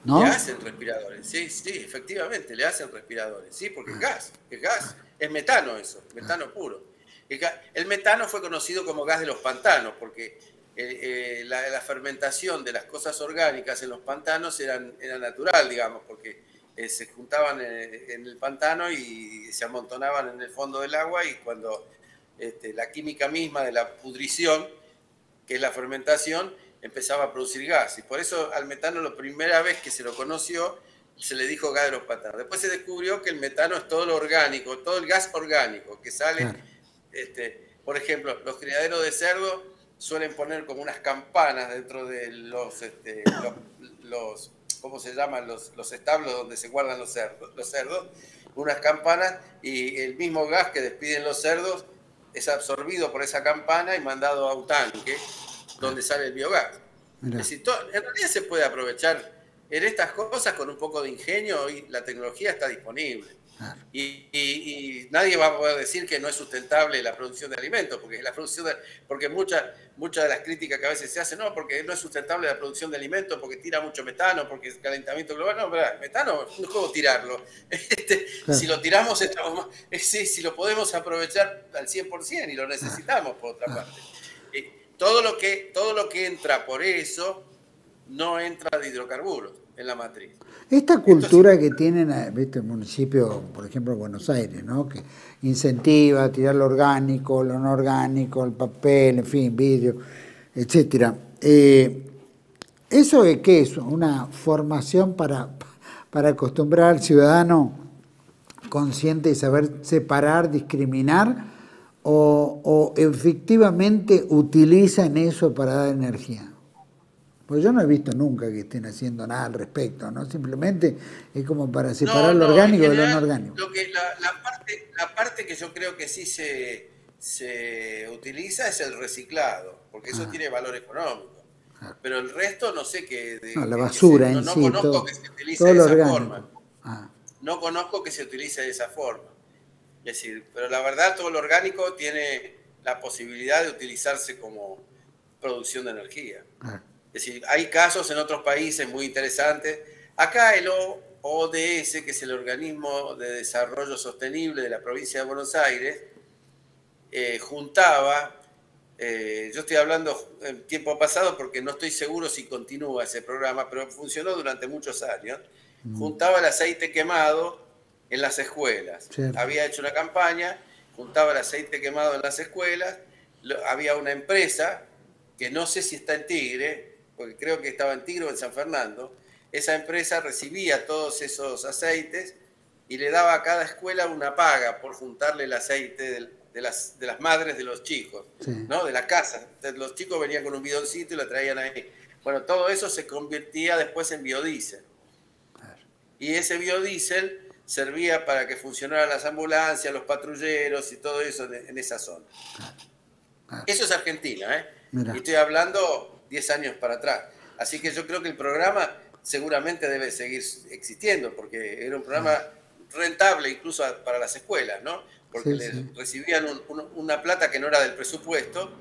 ¿no? Le hacen respiradores, sí, efectivamente, le hacen respiradores, sí, porque es gas, es metano eso, metano puro. El metano fue conocido como gas de los pantanos, porque la fermentación de las cosas orgánicas en los pantanos era natural, digamos, porque se juntaban en el pantano y se amontonaban en el fondo del agua, y cuando la química misma de la pudrición, que es la fermentación, empezaba a producir gas. Y por eso al metano, la primera vez que se lo conoció, se le dijo gas de los pantanos. Después se descubrió que el metano es todo lo orgánico, todo el gas orgánico que sale. Claro. Por ejemplo, los criaderos de cerdo suelen poner como unas campanas dentro de los ¿cómo se llaman? Los establos donde se guardan los cerdos, unas campanas, y el mismo gas que despiden los cerdos es absorbido por esa campana y mandado a un tanque donde sale el biogás. Es decir, en realidad se puede aprovechar en estas cosas con un poco de ingenio, y la tecnología está disponible. Claro. Y nadie va a poder decir que no es sustentable la producción de alimentos, porque muchas de las críticas que a veces se hacen, no, porque no es sustentable la producción de alimentos, porque tira mucho metano, porque es calentamiento global. No, pero metano no es como tirarlo. Claro. Si lo tiramos, si lo podemos aprovechar al 100% y lo necesitamos, por otra parte. Todo lo que entra por eso no entra de hidrocarburos en la matriz. Esta cultura que tienen, ¿viste? El municipio, por ejemplo, Buenos Aires, ¿no? Que incentiva a tirar lo orgánico, lo no orgánico, el papel, en fin, vidrio, etcétera. ¿Eso es qué es? ¿Una formación para acostumbrar al ciudadano consciente y saber separar, discriminar, o efectivamente utilizan eso para dar energía? Pues yo no he visto nunca que estén haciendo nada al respecto, ¿no? Simplemente es como para separar lo orgánico de lo no orgánico. La parte que yo creo que sí se utiliza es el reciclado, porque eso tiene valor económico. Pero el resto no sé qué... la basura en sí, no conozco que se utilice de esa forma. No conozco que se utilice de esa forma. Es decir, pero la verdad, todo lo orgánico tiene la posibilidad de utilizarse como producción de energía. Es decir, hay casos en otros países muy interesantes. Acá el ODS, que es el Organismo de Desarrollo Sostenible de la provincia de Buenos Aires, juntaba, yo estoy hablando en tiempo pasado porque no estoy seguro si continúa ese programa, pero funcionó durante muchos años, juntaba el aceite quemado en las escuelas. Cierto. Había hecho una campaña, juntaba el aceite quemado en las escuelas, había una empresa, que no sé si está en Tigre, porque creo que estaba en Tigre o en San Fernando. Esa empresa recibía todos esos aceites y le daba a cada escuela una paga por juntarle el aceite de las madres de los chicos, sí, ¿no? De la casa. Entonces, los chicos venían con un bidoncito y lo traían ahí. Bueno, todo eso se convertía después en biodiesel. Claro. Y ese biodiesel servía para que funcionaran las ambulancias, los patrulleros y todo eso en esa zona. Claro. Claro. Eso es Argentina, ¿eh? Mira. Y estoy hablando 10 años para atrás. Así que yo creo que el programa seguramente debe seguir existiendo, porque era un programa rentable incluso para las escuelas, ¿no? Porque les recibían una plata que no era del presupuesto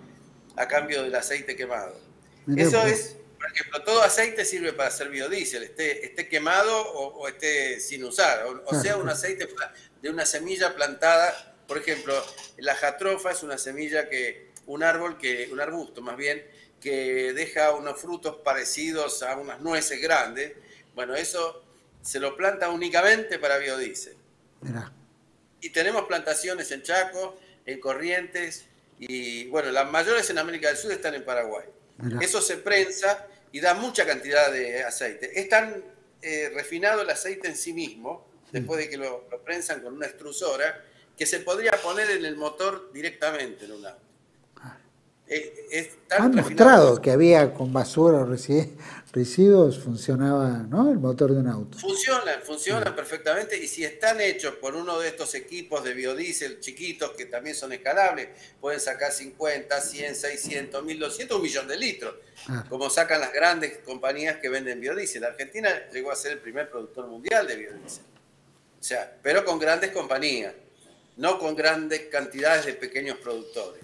a cambio del aceite quemado. Eso es, por ejemplo, todo aceite sirve para hacer biodiesel, esté quemado o esté sin usar, o sea, un aceite de una semilla plantada. Por ejemplo, la jatrofa es una semilla un arbusto más bien, que deja unos frutos parecidos a unas nueces grandes. Bueno, eso se lo planta únicamente para biodiesel. Mirá. Y tenemos plantaciones en Chaco, en Corrientes, y bueno, las mayores en América del Sur están en Paraguay. Mirá. Eso se prensa y da mucha cantidad de aceite. Es tan refinado el aceite en sí mismo, después de que lo prensan con una extrusora, que se podría poner en el motor directamente en un auto. Han mostrado que había con basura o residuos funcionaba, ¿no? El motor de un auto. Funcionan perfectamente, y si están hechos por uno de estos equipos de biodiesel chiquitos que también son escalables, pueden sacar 50, 100, 600, 1200, 1 millón de litros, como sacan las grandes compañías que venden biodiesel. Argentina llegó a ser el primer productor mundial de biodiesel, o sea, pero con grandes compañías, no con grandes cantidades de pequeños productores.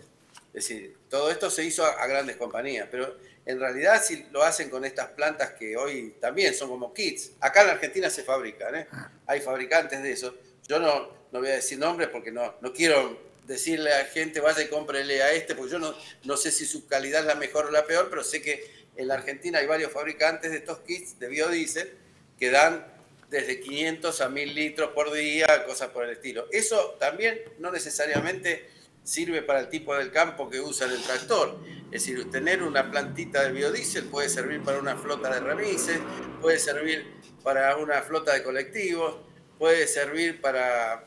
Es decir, todo esto se hizo a grandes compañías, pero en realidad si lo hacen con estas plantas que hoy también son como kits. Acá en Argentina se fabrican, ¿eh? Hay fabricantes de eso. Yo no voy a decir nombres porque no quiero decirle a la gente, vaya y cómprele a este, porque yo no sé si su calidad es la mejor o la peor, pero sé que en la Argentina hay varios fabricantes de estos kits de biodiesel que dan desde 500 a 1000 litros por día, cosas por el estilo. Eso también no necesariamente sirve para el tipo del campo que usa el tractor. Es decir, tener una plantita de biodiesel puede servir para una flota de remises, puede servir para una flota de colectivos, puede servir para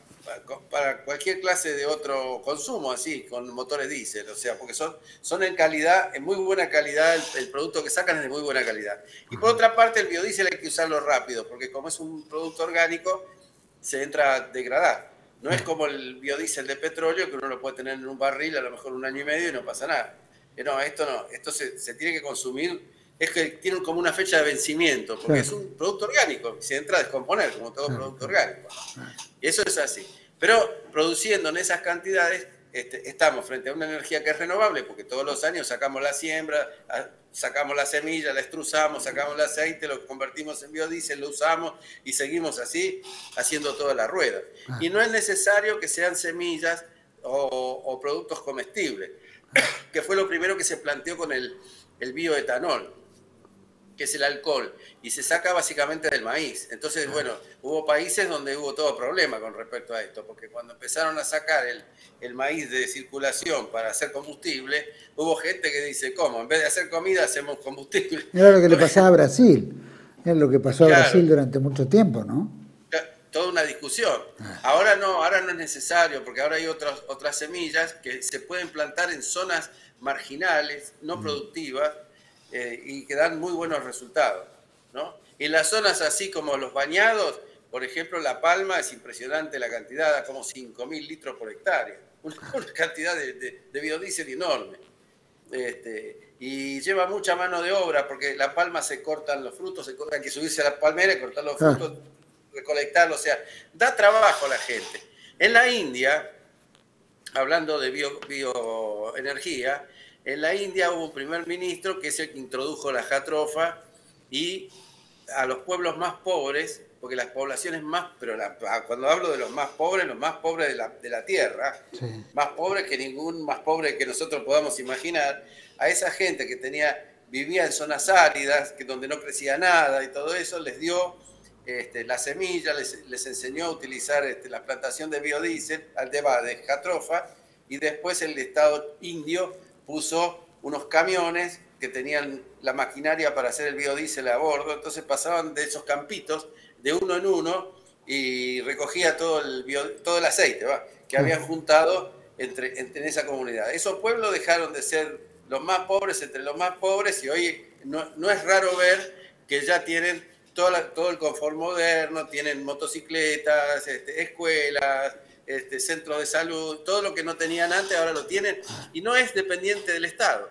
cualquier clase de otro consumo, así, con motores diésel, o sea, porque son en calidad, en muy buena calidad, el producto que sacan es de muy buena calidad. Y por otra parte, el biodiesel hay que usarlo rápido, porque como es un producto orgánico, se entra a degradar. No es como el biodiesel de petróleo, que uno lo puede tener en un barril a lo mejor 1 año y medio y no pasa nada. No, esto se tiene que consumir, es que tiene como una fecha de vencimiento, porque es un producto orgánico, se entra a descomponer como todo producto orgánico. Eso es así. Pero produciendo en esas cantidades, estamos frente a una energía que es renovable, porque todos los años sacamos la siembra, sacamos la semilla, la extrusamos, sacamos el aceite, lo convertimos en biodiesel, lo usamos y seguimos así haciendo toda la rueda. Y no es necesario que sean semillas o productos comestibles, que fue lo primero que se planteó con el bioetanol, que es el alcohol, y se saca básicamente del maíz. Entonces, bueno, hubo países donde hubo todo problema con respecto a esto, porque cuando empezaron a sacar el maíz de circulación para hacer combustible, hubo gente que dice, ¿cómo? En vez de hacer comida, hacemos combustible. Era lo que le pasaba a Brasil, es lo que pasó a Brasil durante mucho tiempo, ¿no? Toda una discusión. Ahora no es necesario, porque ahora hay otras semillas que se pueden plantar en zonas marginales, no productivas, y que dan muy buenos resultados, ¿no? En las zonas así como los bañados, por ejemplo, La Palma, es impresionante la cantidad, da como 5.000 litros por hectárea, una cantidad de biodiesel enorme. Y lleva mucha mano de obra, porque La Palma se cortan los frutos, hay que subirse a la palmera y cortar los frutos, recolectarlos, o sea, da trabajo a la gente. En la India, hablando de bioenergía, en la India hubo un primer ministro que es el que introdujo la jatrofa y a los pueblos más pobres, porque las poblaciones más, pero cuando hablo de los más pobres de la tierra, más pobres que nosotros podamos imaginar, a esa gente que vivía en zonas áridas, donde no crecía nada y todo eso, les dio la semilla, les enseñó a utilizar la plantación de biodiesel, de jatrofa, y después el Estado indio puso unos camiones que tenían la maquinaria para hacer el biodiesel a bordo, entonces pasaban de esos campitos de uno en uno y recogía todo el aceite que habían juntado en esa comunidad. Esos pueblos dejaron de ser los más pobres entre los más pobres y hoy no es raro ver que ya tienen todo el confort moderno, tienen motocicletas, escuelas, centros de salud, todo lo que no tenían antes ahora lo tienen y no es dependiente del Estado.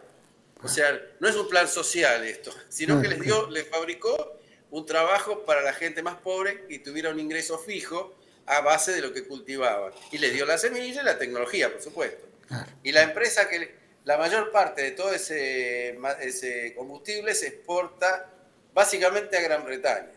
O sea, no es un plan social esto, sino que les fabricó un trabajo para la gente más pobre y tuviera un ingreso fijo a base de lo que cultivaban. Y les dio la semilla y la tecnología, por supuesto. Y la empresa la mayor parte de todo ese combustible se exporta básicamente a Gran Bretaña.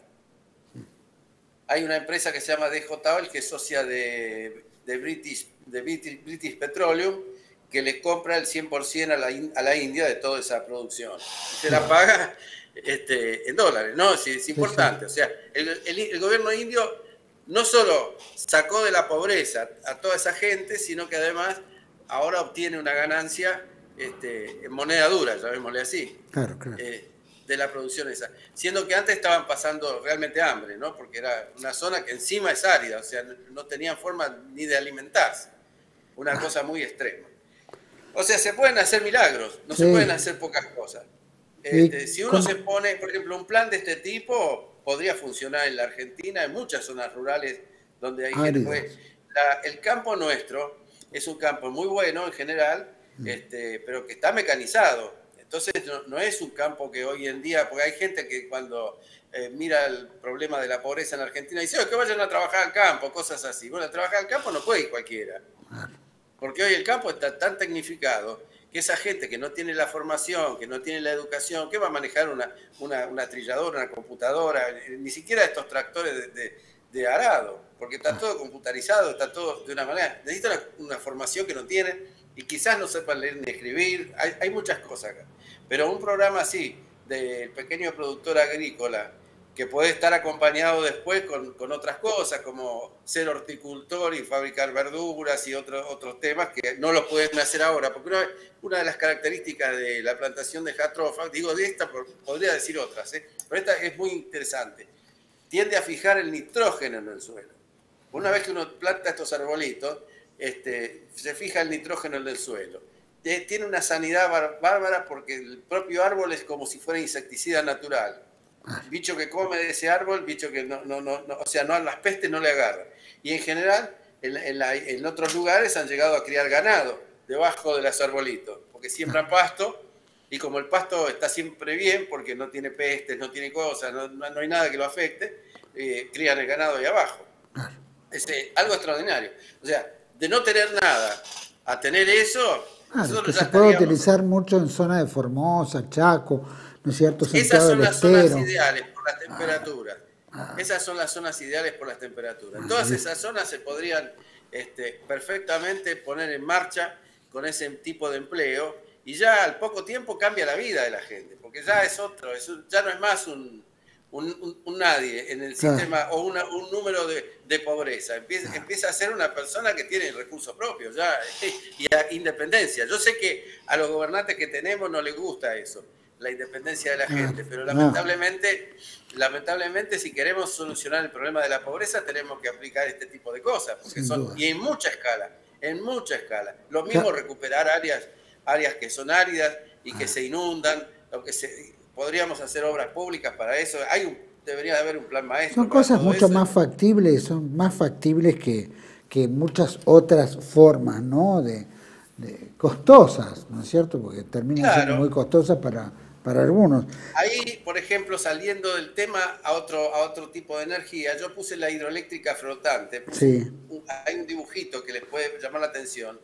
Hay una empresa que se llama DJ Oil, que es socia de British Petroleum, que le compra el 100% a la India de toda esa producción. Se la paga en dólares, ¿no? Es importante. O sea, el gobierno indio no solo sacó de la pobreza a toda esa gente, sino que además ahora obtiene una ganancia en moneda dura, llamémosle así. Claro. De la producción esa, siendo que antes estaban pasando realmente hambre, ¿no? Porque era una zona que encima es árida, o sea, no tenían forma ni de alimentarse, una cosa muy extrema. O sea, se pueden hacer milagros, no se pueden hacer pocas cosas. Si uno se pone, por ejemplo, un plan de este tipo, podría funcionar en la Argentina, en muchas zonas rurales donde hay gente. El campo nuestro es un campo muy bueno en general, pero que está mecanizado. Entonces no es un campo que hoy en día, porque hay gente que cuando mira el problema de la pobreza en Argentina dice, que vayan a trabajar al campo, cosas así. Bueno, a trabajar al campo no puede ir cualquiera. Porque hoy el campo está tan tecnificado que esa gente que no tiene la formación, que no tiene la educación, ¿qué va a manejar una trilladora, una computadora? Ni siquiera estos tractores de arado, porque está todo computarizado, está todo de una manera. Necesitan una formación que no tienen y quizás no sepan leer ni escribir. Hay muchas cosas acá. Pero un programa así, del pequeño productor agrícola, que puede estar acompañado después con otras cosas, como ser horticultor y fabricar verduras y otros temas que no los pueden hacer ahora. Porque una de las características de la plantación de jatropha, digo de esta, podría decir otras, pero esta es muy interesante, tiende a fijar el nitrógeno en el suelo. Una vez que uno planta estos arbolitos, se fija el nitrógeno en el suelo. Tiene una sanidad bárbara porque el propio árbol es como si fuera insecticida natural. Bicho que come de ese árbol, bicho que las pestes no le agarran. Y en general, en otros lugares han llegado a criar ganado debajo de los arbolitos, porque siembran pasto, y como el pasto está siempre bien, porque no tiene pestes, no tiene cosas, no hay nada que lo afecte, crían el ganado ahí abajo. Es algo extraordinario. O sea, de no tener nada a tener eso, que se puede utilizar mucho en zona de Formosa, Chaco, ¿no es cierto? Esas son las zonas ideales por las temperaturas. Esas son las zonas ideales por las temperaturas. Todas esas zonas se podrían perfectamente poner en marcha con ese tipo de empleo y ya al poco tiempo cambia la vida de la gente, porque ya es otro, ya no es más un nadie en el sistema o un número de pobreza. Empieza a ser una persona que tiene recursos propios ya, y independencia. Yo sé que a los gobernantes que tenemos no les gusta eso, la independencia de la gente, pero lamentablemente si queremos solucionar el problema de la pobreza tenemos que aplicar este tipo de cosas, porque y en mucha escala. Lo mismo recuperar áreas que son áridas y que se inundan, aunque podríamos hacer obras públicas para eso. Debería haber un plan maestro. Son cosas mucho más factibles, que muchas otras formas, ¿no? de costosas, ¿no es cierto? Porque terminan siendo muy costosas para algunos. Ahí, por ejemplo, saliendo del tema a otro tipo de energía, yo puse la hidroeléctrica flotante. Sí. Hay un dibujito que les puede llamar la atención.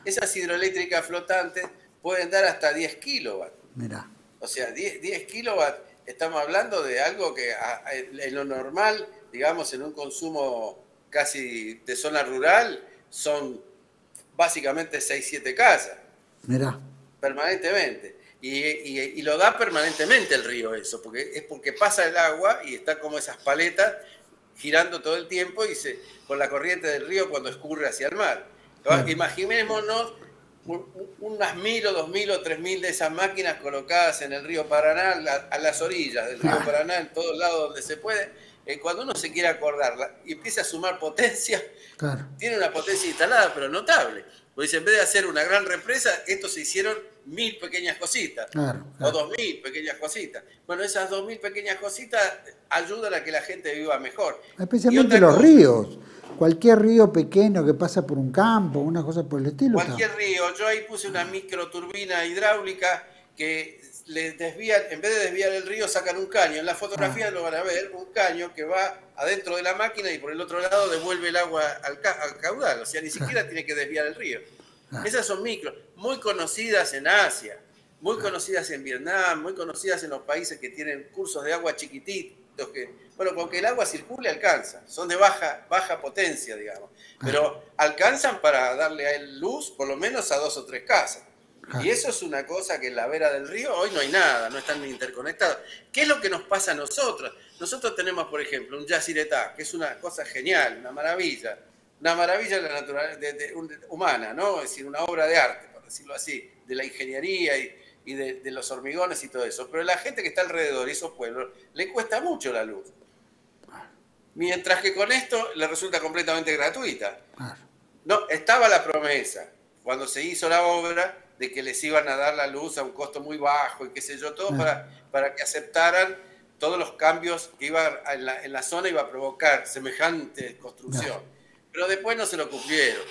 Esas hidroeléctricas flotantes pueden dar hasta 10 kilowatts. Mirá. O sea, 10 kilowatts, estamos hablando de algo que en lo normal, digamos, en un consumo casi de zona rural, son básicamente 6-7 casas. Mirá. Permanentemente. Y lo da permanentemente el río eso, porque pasa el agua y está como esas paletas girando todo el tiempo y con la corriente del río cuando escurre hacia el mar. Imaginémonos unas 1000 o 2000 o 3000 de esas máquinas colocadas en el río Paraná, a las orillas del río Paraná, en todos lados donde se puede. Cuando uno se quiere acordar y empieza a sumar potencia, tiene una potencia instalada, pero notable. Porque dice, en vez de hacer una gran represa, estos se hicieron 1000 pequeñas cositas, o 2000 pequeñas cositas. Bueno, esas 2000 pequeñas cositas ayudan a que la gente viva mejor. Especialmente los ríos. Cualquier río pequeño que pasa por un campo, una cosa por el estilo. Cualquier río. Yo ahí puse una microturbina hidráulica que les desvían, en vez de desviar el río, sacan un caño. En la fotografía lo van a ver, un caño que va adentro de la máquina y por el otro lado devuelve el agua al caudal. O sea, ni siquiera tiene que desviar el río. Esas son micro, muy conocidas en Asia, muy conocidas en Vietnam, muy conocidas en los países que tienen cursos de agua chiquititos. Con que el agua circule alcanza, son de baja potencia, digamos, pero alcanzan para darle luz por lo menos a 2 o 3 casas. Y eso es una cosa que en la vera del río hoy no hay nada, no están interconectados. ¿Qué es lo que nos pasa a nosotros? Nosotros tenemos, por ejemplo, un yacyretá, que es una cosa genial, una maravilla de la naturaleza humana, ¿no? Es decir, una obra de arte, por decirlo así, de la ingeniería y de los hormigones y todo eso. Pero la gente que está alrededor, esos pueblos, le cuesta mucho la luz. Mientras que con esto le resulta completamente gratuita. No, estaba la promesa, cuando se hizo la obra, de que les iban a dar la luz a un costo muy bajo y qué sé yo, todo para que aceptaran todos los cambios que iba en la zona iba a provocar semejante construcción. Pero después no se lo cumplieron.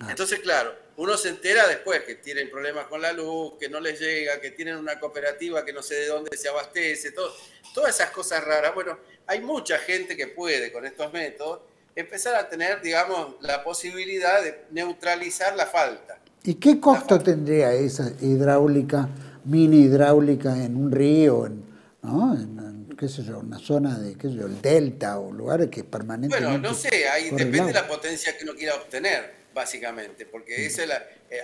Entonces, claro, uno se entera después que tienen problemas con la luz, que no les llega, que tienen una cooperativa que no sé de dónde se abastece, todas esas cosas raras. Bueno, hay mucha gente que puede con estos métodos empezar a tener, digamos, la posibilidad de neutralizar la falta. ¿Y qué costo tendría esa hidráulica, mini hidráulica en un río, ¿no? qué sé yo, una zona de, qué sé yo, el delta o lugares que permanentemente... Bueno, no sé, ahí corre el depende de agua. la potencia que uno quiera obtener, básicamente, porque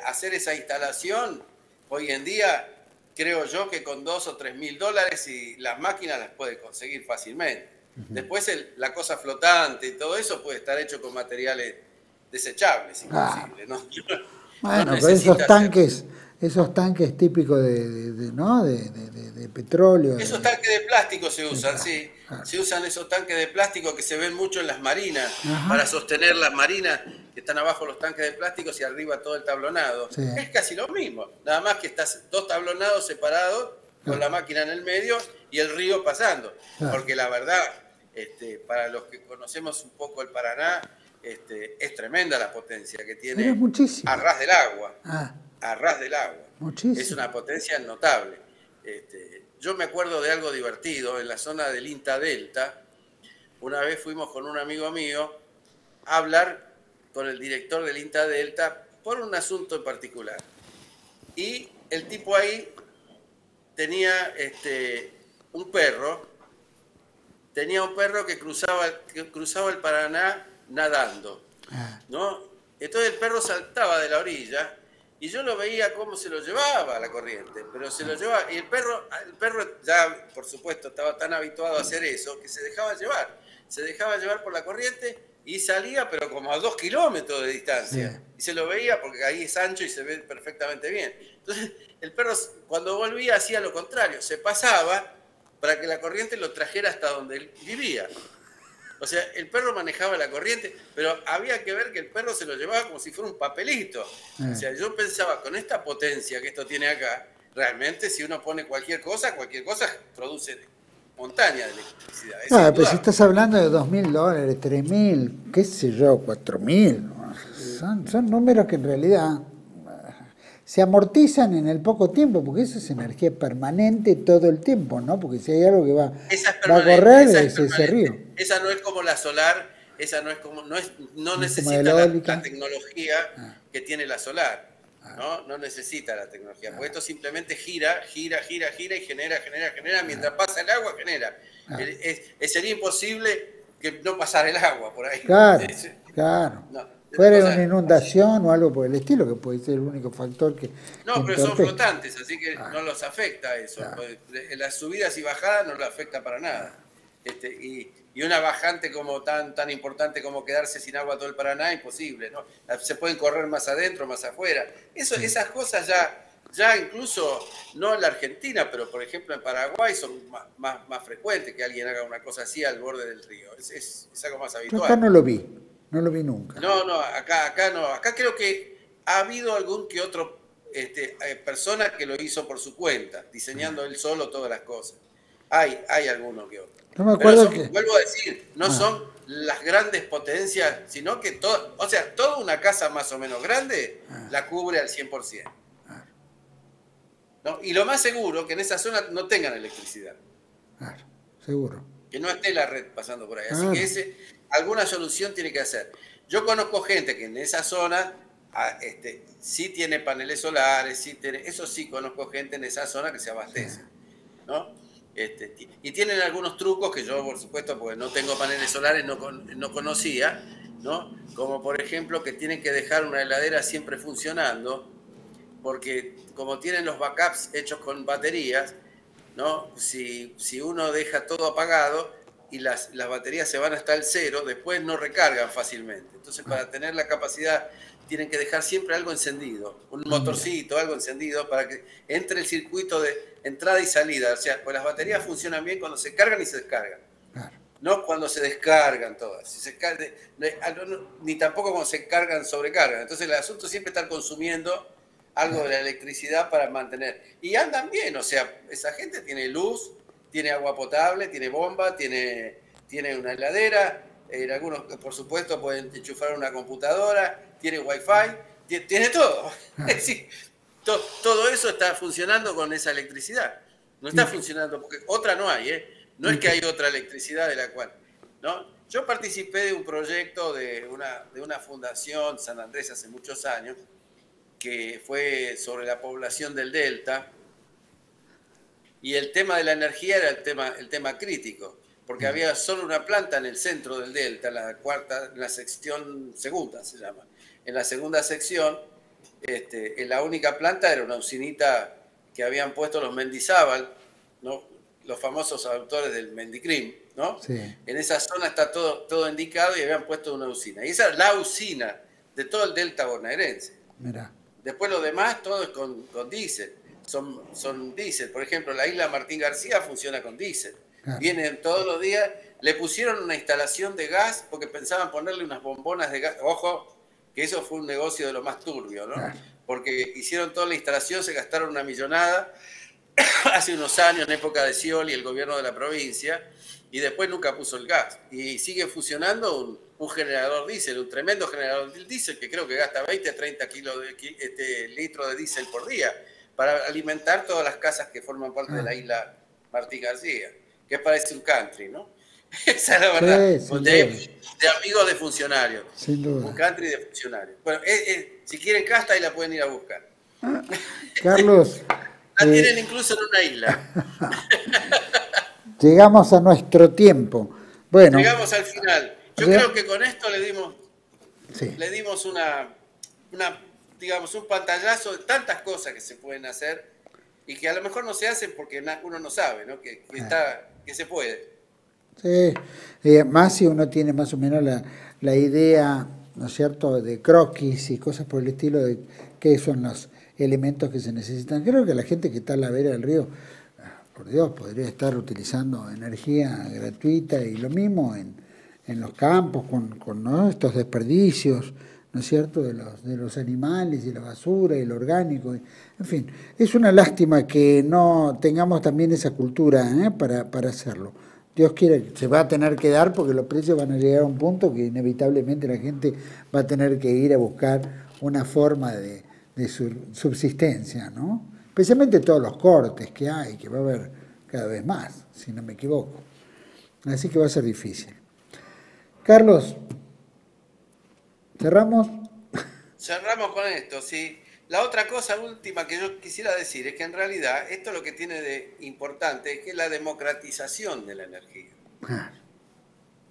hacer esa instalación, hoy en día, creo yo que con 2 o 3 mil dólares y las máquinas las puede conseguir fácilmente. Después la cosa flotante y todo eso puede estar hecho con materiales desechables, inclusive, ¿no? Bueno, No pero necesita esos tanques típicos ¿no? de petróleo. Esos tanques de plástico se usan, claro, sí. claro. Se usan esos tanques de plástico que se ven mucho en las marinas, Ajá. para sostener las marinas, que están abajo los tanques de plástico y arriba todo el tablonado. Sí. Es casi lo mismo, nada más que estás 2 tablonados separados, con la máquina en el medio y el río pasando. Claro. Porque la verdad, para los que conocemos un poco el Paraná, es tremenda la potencia que tiene. Pero es muchísimo. A ras del agua. Ah. A ras del agua. Muchísimo. Es una potencia notable. Yo me acuerdo de algo divertido en la zona del INTA Delta. Una vez fuimos con un amigo mío a hablar con el director del INTA Delta por un asunto en particular. Y el tipo ahí tenía un perro. Tenía un perro que cruzaba el Paraná nadando, ¿no? Entonces el perro saltaba de la orilla y yo lo veía cómo se lo llevaba a la corriente, pero se lo llevaba, y el perro ya, por supuesto, estaba tan habituado a hacer eso que se dejaba llevar por la corriente y salía, pero como a 2 kilómetros de distancia, sí. Y se lo veía porque ahí es ancho y se ve perfectamente bien. Entonces el perro, cuando volvía, hacía lo contrario, se pasaba para que la corriente lo trajera hasta donde él vivía. O sea, el perro manejaba la corriente, pero había que ver que el perro se lo llevaba como si fuera un papelito. O sea, yo pensaba, con esta potencia que esto tiene acá, realmente si uno pone cualquier cosa produce montaña de electricidad. Pero si estás hablando de $2.000, 3.000, qué sé yo, 4.000, son números que en realidad se amortizan en el poco tiempo, porque eso es energía permanente todo el tiempo, ¿no? Porque si hay algo que va a correr es ese río. Esa no es como la solar, esa no es como, no necesita la tecnología que tiene la solar, ¿no? No necesita la tecnología, porque esto simplemente gira y genera, mientras pasa el agua genera. Sería imposible que no pasara el agua por ahí. Claro. No. Fuera una inundación o algo por el estilo, que puede ser el único factor que... No, pero son flotantes, así que no los afecta eso. Las subidas y bajadas no los afecta para nada. Y una bajante como tan importante como quedarse sin agua todo el Paraná, imposible, ¿no? Se pueden correr más adentro, más afuera. Esas cosas ya incluso, no en la Argentina, pero por ejemplo en Paraguay son más frecuentes que alguien haga una cosa así al borde del río. Es algo más habitual. Yo acá no lo vi nunca. No, acá no. Acá creo que ha habido algún que otro persona que lo hizo por su cuenta, diseñando él solo todas las cosas. Hay alguno que otro. No me acuerdo vuelvo a decir, no son las grandes potencias, sino que toda una casa más o menos grande la cubre al 100%. ¿No? Y lo más seguro que en esa zona no tengan electricidad. Claro, seguro. Que no esté la red pasando por ahí. Así que alguna solución tiene que hacer. Yo conozco gente que en esa zona sí tiene paneles solares, eso sí conozco gente en esa zona que se abastece, ¿no? Y tienen algunos trucos que yo, por supuesto, porque no tengo paneles solares, no conocía, ¿no? Como por ejemplo que tienen que dejar una heladera siempre funcionando, porque como tienen los backups hechos con baterías, ¿no? Si uno deja todo apagado y las baterías se van hasta el 0, después no recargan fácilmente. Entonces, para tener la capacidad, tienen que dejar siempre algo encendido, un motorcito, algo encendido, para que entre el circuito de entrada y salida. O sea, pues las baterías funcionan bien cuando se cargan y se descargan. Claro. No cuando se descargan todas. Ni tampoco cuando se cargan, sobrecargan. Entonces, el asunto es siempre estar consumiendo algo de la electricidad para mantener. Y andan bien, o sea, esa gente tiene luz, tiene agua potable, tiene bomba, tiene una heladera, algunos, por supuesto, pueden enchufar una computadora, tiene wifi, tiene todo. Es decir, todo eso está funcionando con esa electricidad. No está funcionando, porque otra no hay, ¿eh? No es que hay otra electricidad de la cual, ¿no? Yo participé de un proyecto de una fundación San Andrés hace muchos años, que fue sobre la población del Delta, y el tema de la energía era el tema crítico, porque había solo una planta en el centro del delta, en la sección segunda se llama. En la segunda sección, en la única planta era una usinita que habían puesto los Mendizábal, ¿no? Los famosos autores del Mendicrim, ¿no? Sí. En esa zona está todo indicado y habían puesto una usina. Y esa es la usina de todo el delta bonaerense. Mirá. Después lo demás todo es con diésel. Son diésel. Por ejemplo, la isla Martín García funciona con diésel. Claro. Vienen todos los días. Le pusieron una instalación de gas porque pensaban ponerle unas bombonas de gas. Ojo, que eso fue un negocio de lo más turbio, ¿no? Claro. Porque hicieron toda la instalación, se gastaron una millonada hace unos años en época de Scioli y el gobierno de la provincia, y después nunca puso el gas. Y sigue funcionando un generador diésel, un tremendo generador de diésel que creo que gasta 20 a 30 litros de diésel por día para alimentar todas las casas que forman parte de la isla Martín García, que parece un country, ¿no? Esa es la verdad, sí, de amigos de funcionarios. Sin duda. Un country de funcionarios. Bueno, si quieren casta, ahí la pueden ir a buscar. Carlos. La tienen incluso en una isla. Llegamos a nuestro tiempo. Bueno. Llegamos al final. Yo creo que con esto le dimos digamos, un pantallazo de tantas cosas que se pueden hacer y que a lo mejor no se hacen porque uno no sabe, ¿no? Que se puede. Sí, más si uno tiene más o menos la idea, ¿no es cierto?, de croquis y cosas por el estilo de qué son los elementos que se necesitan. Creo que la gente que está a la vera del río, por Dios, podría estar utilizando energía gratuita y lo mismo en los campos con ¿no? estos desperdicios, ¿no es cierto?, de los animales y la basura y lo orgánico. En fin, es una lástima que no tengamos también esa cultura para hacerlo. Dios quiere que se va a tener que dar porque los precios van a llegar a un punto que inevitablemente la gente va a tener que ir a buscar una forma de subsistencia, ¿no? Especialmente todos los cortes que hay, que va a haber cada vez más, si no me equivoco. Así que va a ser difícil. Carlos, ¿cerramos? Cerramos con esto, sí. La otra cosa última que yo quisiera decir es que en realidad esto lo que tiene de importante es que es la democratización de la energía.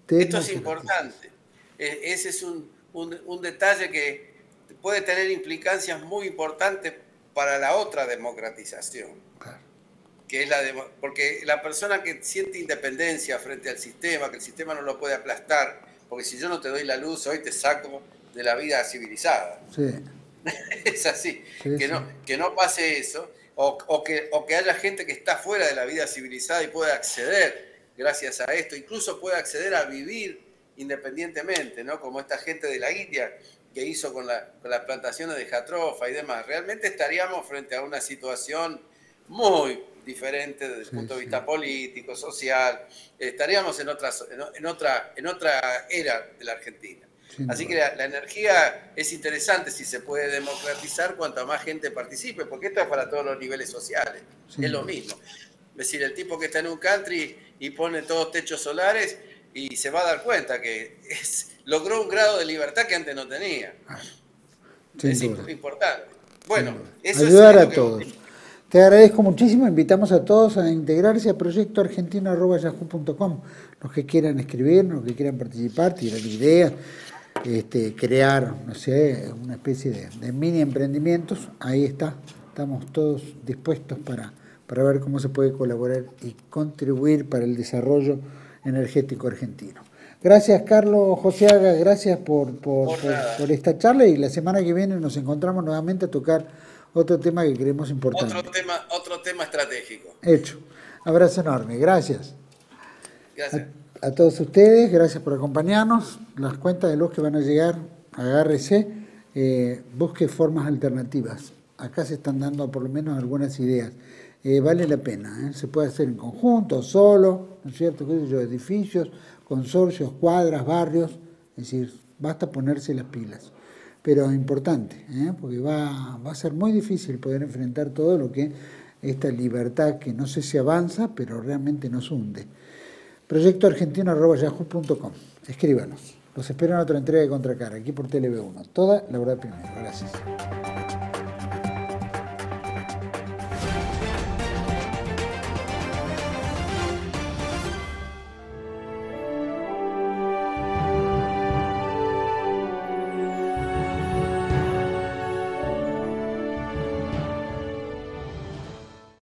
Esto es importante. Ese es un detalle que puede tener implicancias muy importantes para la otra democratización. Que es porque la persona que siente independencia frente al sistema, que el sistema no lo puede aplastar, porque si yo no te doy la luz, hoy te saco de la vida civilizada. Sí. Es así, sí, que no pase eso, o que haya gente que está fuera de la vida civilizada y pueda acceder gracias a esto, incluso pueda acceder a vivir independientemente, ¿no? Como esta gente de la India que hizo con las plantaciones de jatropha y demás. Realmente estaríamos frente a una situación muy diferente desde el punto de vista político, social. Estaríamos en otra era de la Argentina. Así que la energía es interesante si se puede democratizar cuanto más gente participe, porque esto es para todos los niveles sociales, es lo mismo. Es decir, el tipo que está en un country y pone todos techos solares y se va a dar cuenta que logró un grado de libertad que antes no tenía. Es importante. Bueno, eso ayudar es a todos. Te agradezco muchísimo, invitamos a todos a integrarse a proyectoargentino@yahoo.com, los que quieran escribirnos, los que quieran participar, tirar ideas, crear, no sé, una especie de mini emprendimientos. Ahí estamos todos dispuestos para ver cómo se puede colaborar y contribuir para el desarrollo energético argentino. Gracias, Carlos Joseaga, gracias por esta charla, y la semana que viene nos encontramos nuevamente a tocar otro tema que creemos importante. Otro tema estratégico. Hecho. Abrazo enorme. Gracias. Gracias. A todos ustedes, gracias por acompañarnos. Las cuentas de luz que van a llegar, agárrese, busque formas alternativas. Acá se están dando por lo menos algunas ideas. Vale la pena, se puede hacer en conjunto, solo, ¿no es cierto? ¿Qué sé yo? Edificios, consorcios, cuadras, barrios, es decir, basta ponerse las pilas. Pero importante, porque va a ser muy difícil poder enfrentar todo lo que esta libertad que no sé si avanza, pero realmente nos hunde. proyectoargentino@yahoo.com. Escríbanos. Los espero en otra entrega de Contracara, aquí por TLV1. Toda la verdad primero. Gracias.